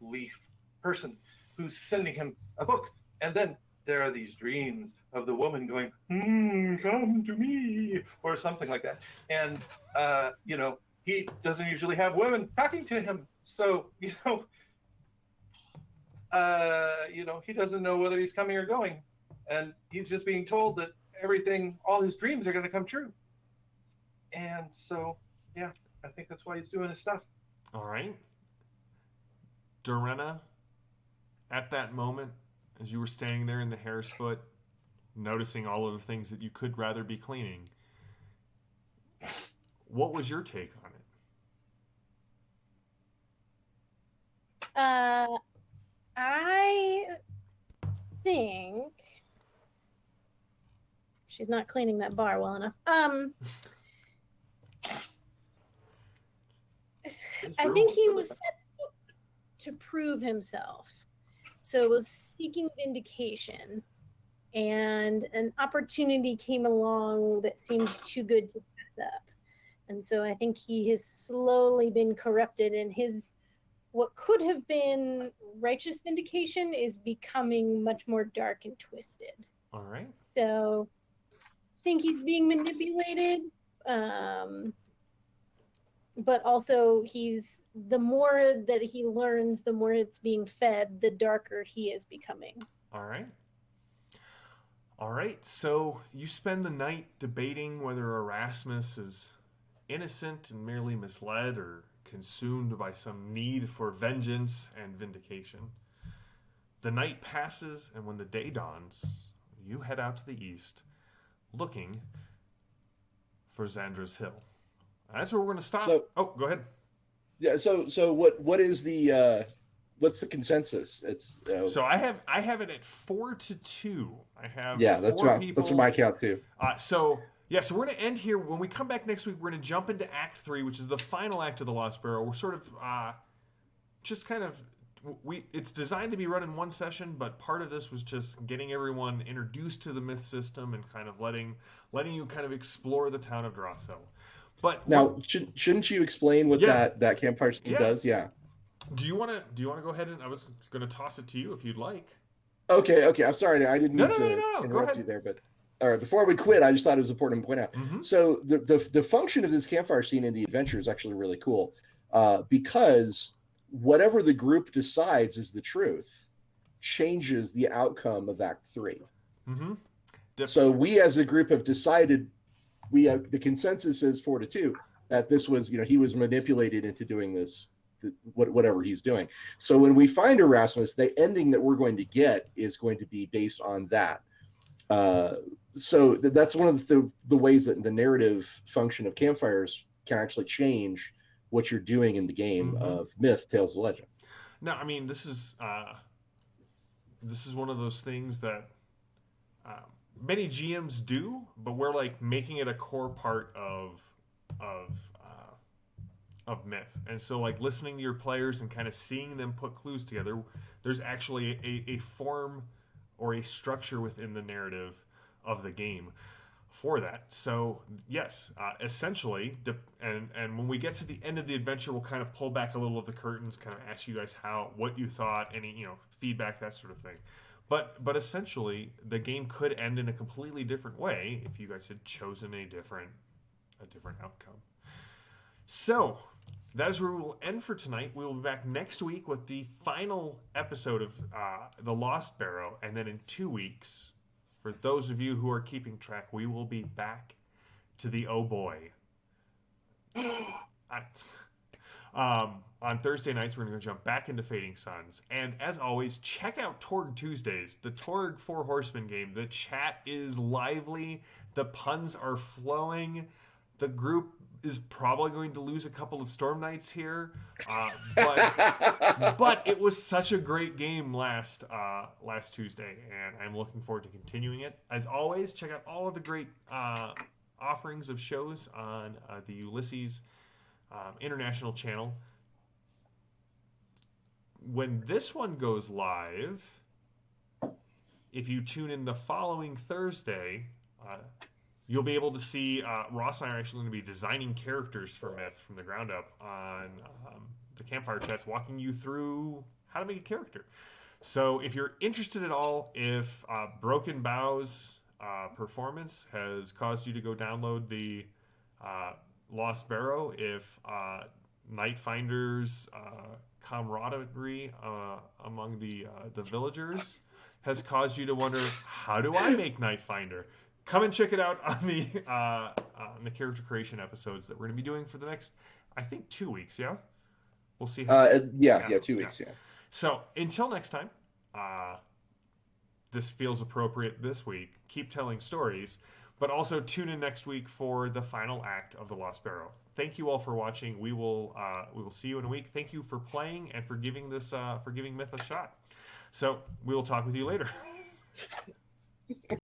leaf person who's sending him a book, and then there are these dreams of the woman going, come to me, or something like that. And, he doesn't usually have women talking to him. So, he doesn't know whether he's coming or going. And he's just being told that all his dreams are going to come true. And so, yeah, I think that's why he's doing his stuff. All right. Dorena, at that moment, as you were standing there in the hare's foot, noticing all of the things that you could rather be cleaning, what was your take on it? I think she's not cleaning that bar well enough. I think he was set to prove himself. So it was seeking vindication, and an opportunity came along that seemed too good to pass up. And so I think he has slowly been corrupted, and his what could have been righteous vindication is becoming much more dark and twisted. All right. So I think he's being manipulated. But also the more that he learns, the more it's being fed, the darker he is becoming. All right. All right. So you spend the night debating whether Erasmus is innocent and merely misled, or consumed by some need for vengeance and vindication. The night passes, and when the day dawns, you head out to the east, looking for Zandra's Hill. That's where we're going to stop. Go ahead. Yeah. So what is the what's the consensus? It's so I have it at 4-2. I have that's people. That's my count too. So we're going to end here. When we come back next week, we're going to jump into Act 3, which is the final act of the Lost Barrow. We're sort of it's designed to be run in one session, but part of this was just getting everyone introduced to the myth system and kind of letting you kind of explore the town of Drosshill. But now, shouldn't you explain what that campfire scene does? Yeah. Do you want to go ahead, and I was going to toss it to you if you'd like. Okay. I'm sorry. I didn't mean to interrupt you there, but all right. Before we quit, I just thought it was important to point out. Mm-hmm. So the function of this campfire scene in the adventure is actually really cool, because whatever the group decides is the truth changes the outcome of Act 3. Mm-hmm. So we as a group have decided. The consensus is 4-2 that this was, he was manipulated into doing this, whatever he's doing. So when we find Erasmus, the ending that we're going to get is going to be based on that. So that's one of the ways that the narrative function of campfires can actually change what you're doing in the game of myth, tales, and legend. No, I mean, this is one of those things that many GMs do, but we're like making it a core part of myth. And so like listening to your players and kind of seeing them put clues together, there's actually a form or a structure within the narrative of the game for that. So yes, essentially, and when we get to the end of the adventure, we'll kind of pull back a little of the curtains, kind of ask you guys what you thought, any feedback, that sort of thing. But essentially, the game could end in a completely different way if you guys had chosen a different outcome. So that is where we will end for tonight. We will be back next week with the final episode of The Lost Barrow, and then in 2 weeks, for those of you who are keeping track, we will be back to the Oh Boy. On Thursday nights, we're going to jump back into Fading Suns. And as always, check out Torg Tuesdays, the Torg Four Horsemen game. The chat is lively. The puns are flowing. The group is probably going to lose a couple of Storm Knights here. But it was such a great game last Tuesday, and I'm looking forward to continuing it. As always, check out all of the great offerings of shows on the Ulysses international channel. When this one goes live, if you tune in the following Thursday, You'll be able to see Ross and I are actually going to be designing characters for Myth from the ground up on the campfire chats, walking you through how to make a character. So if you're interested at all, if Broken Bow's performance has caused you to go download the Lost Barrow, if Nightfinder's camaraderie among the villagers has caused you to wonder, how do I make Nightfinder? Come and check it out on the character creation episodes that we're going to be doing for the next, I think, 2 weeks. Yeah, we'll see. Yeah, 2 weeks. Yeah. So until next time, this feels appropriate this week. Keep telling stories, but also tune in next week for the final act of the Lost Barrow. Thank you all for watching. We will see you in a week. Thank you for playing and for giving Myth a shot. So we will talk with you later.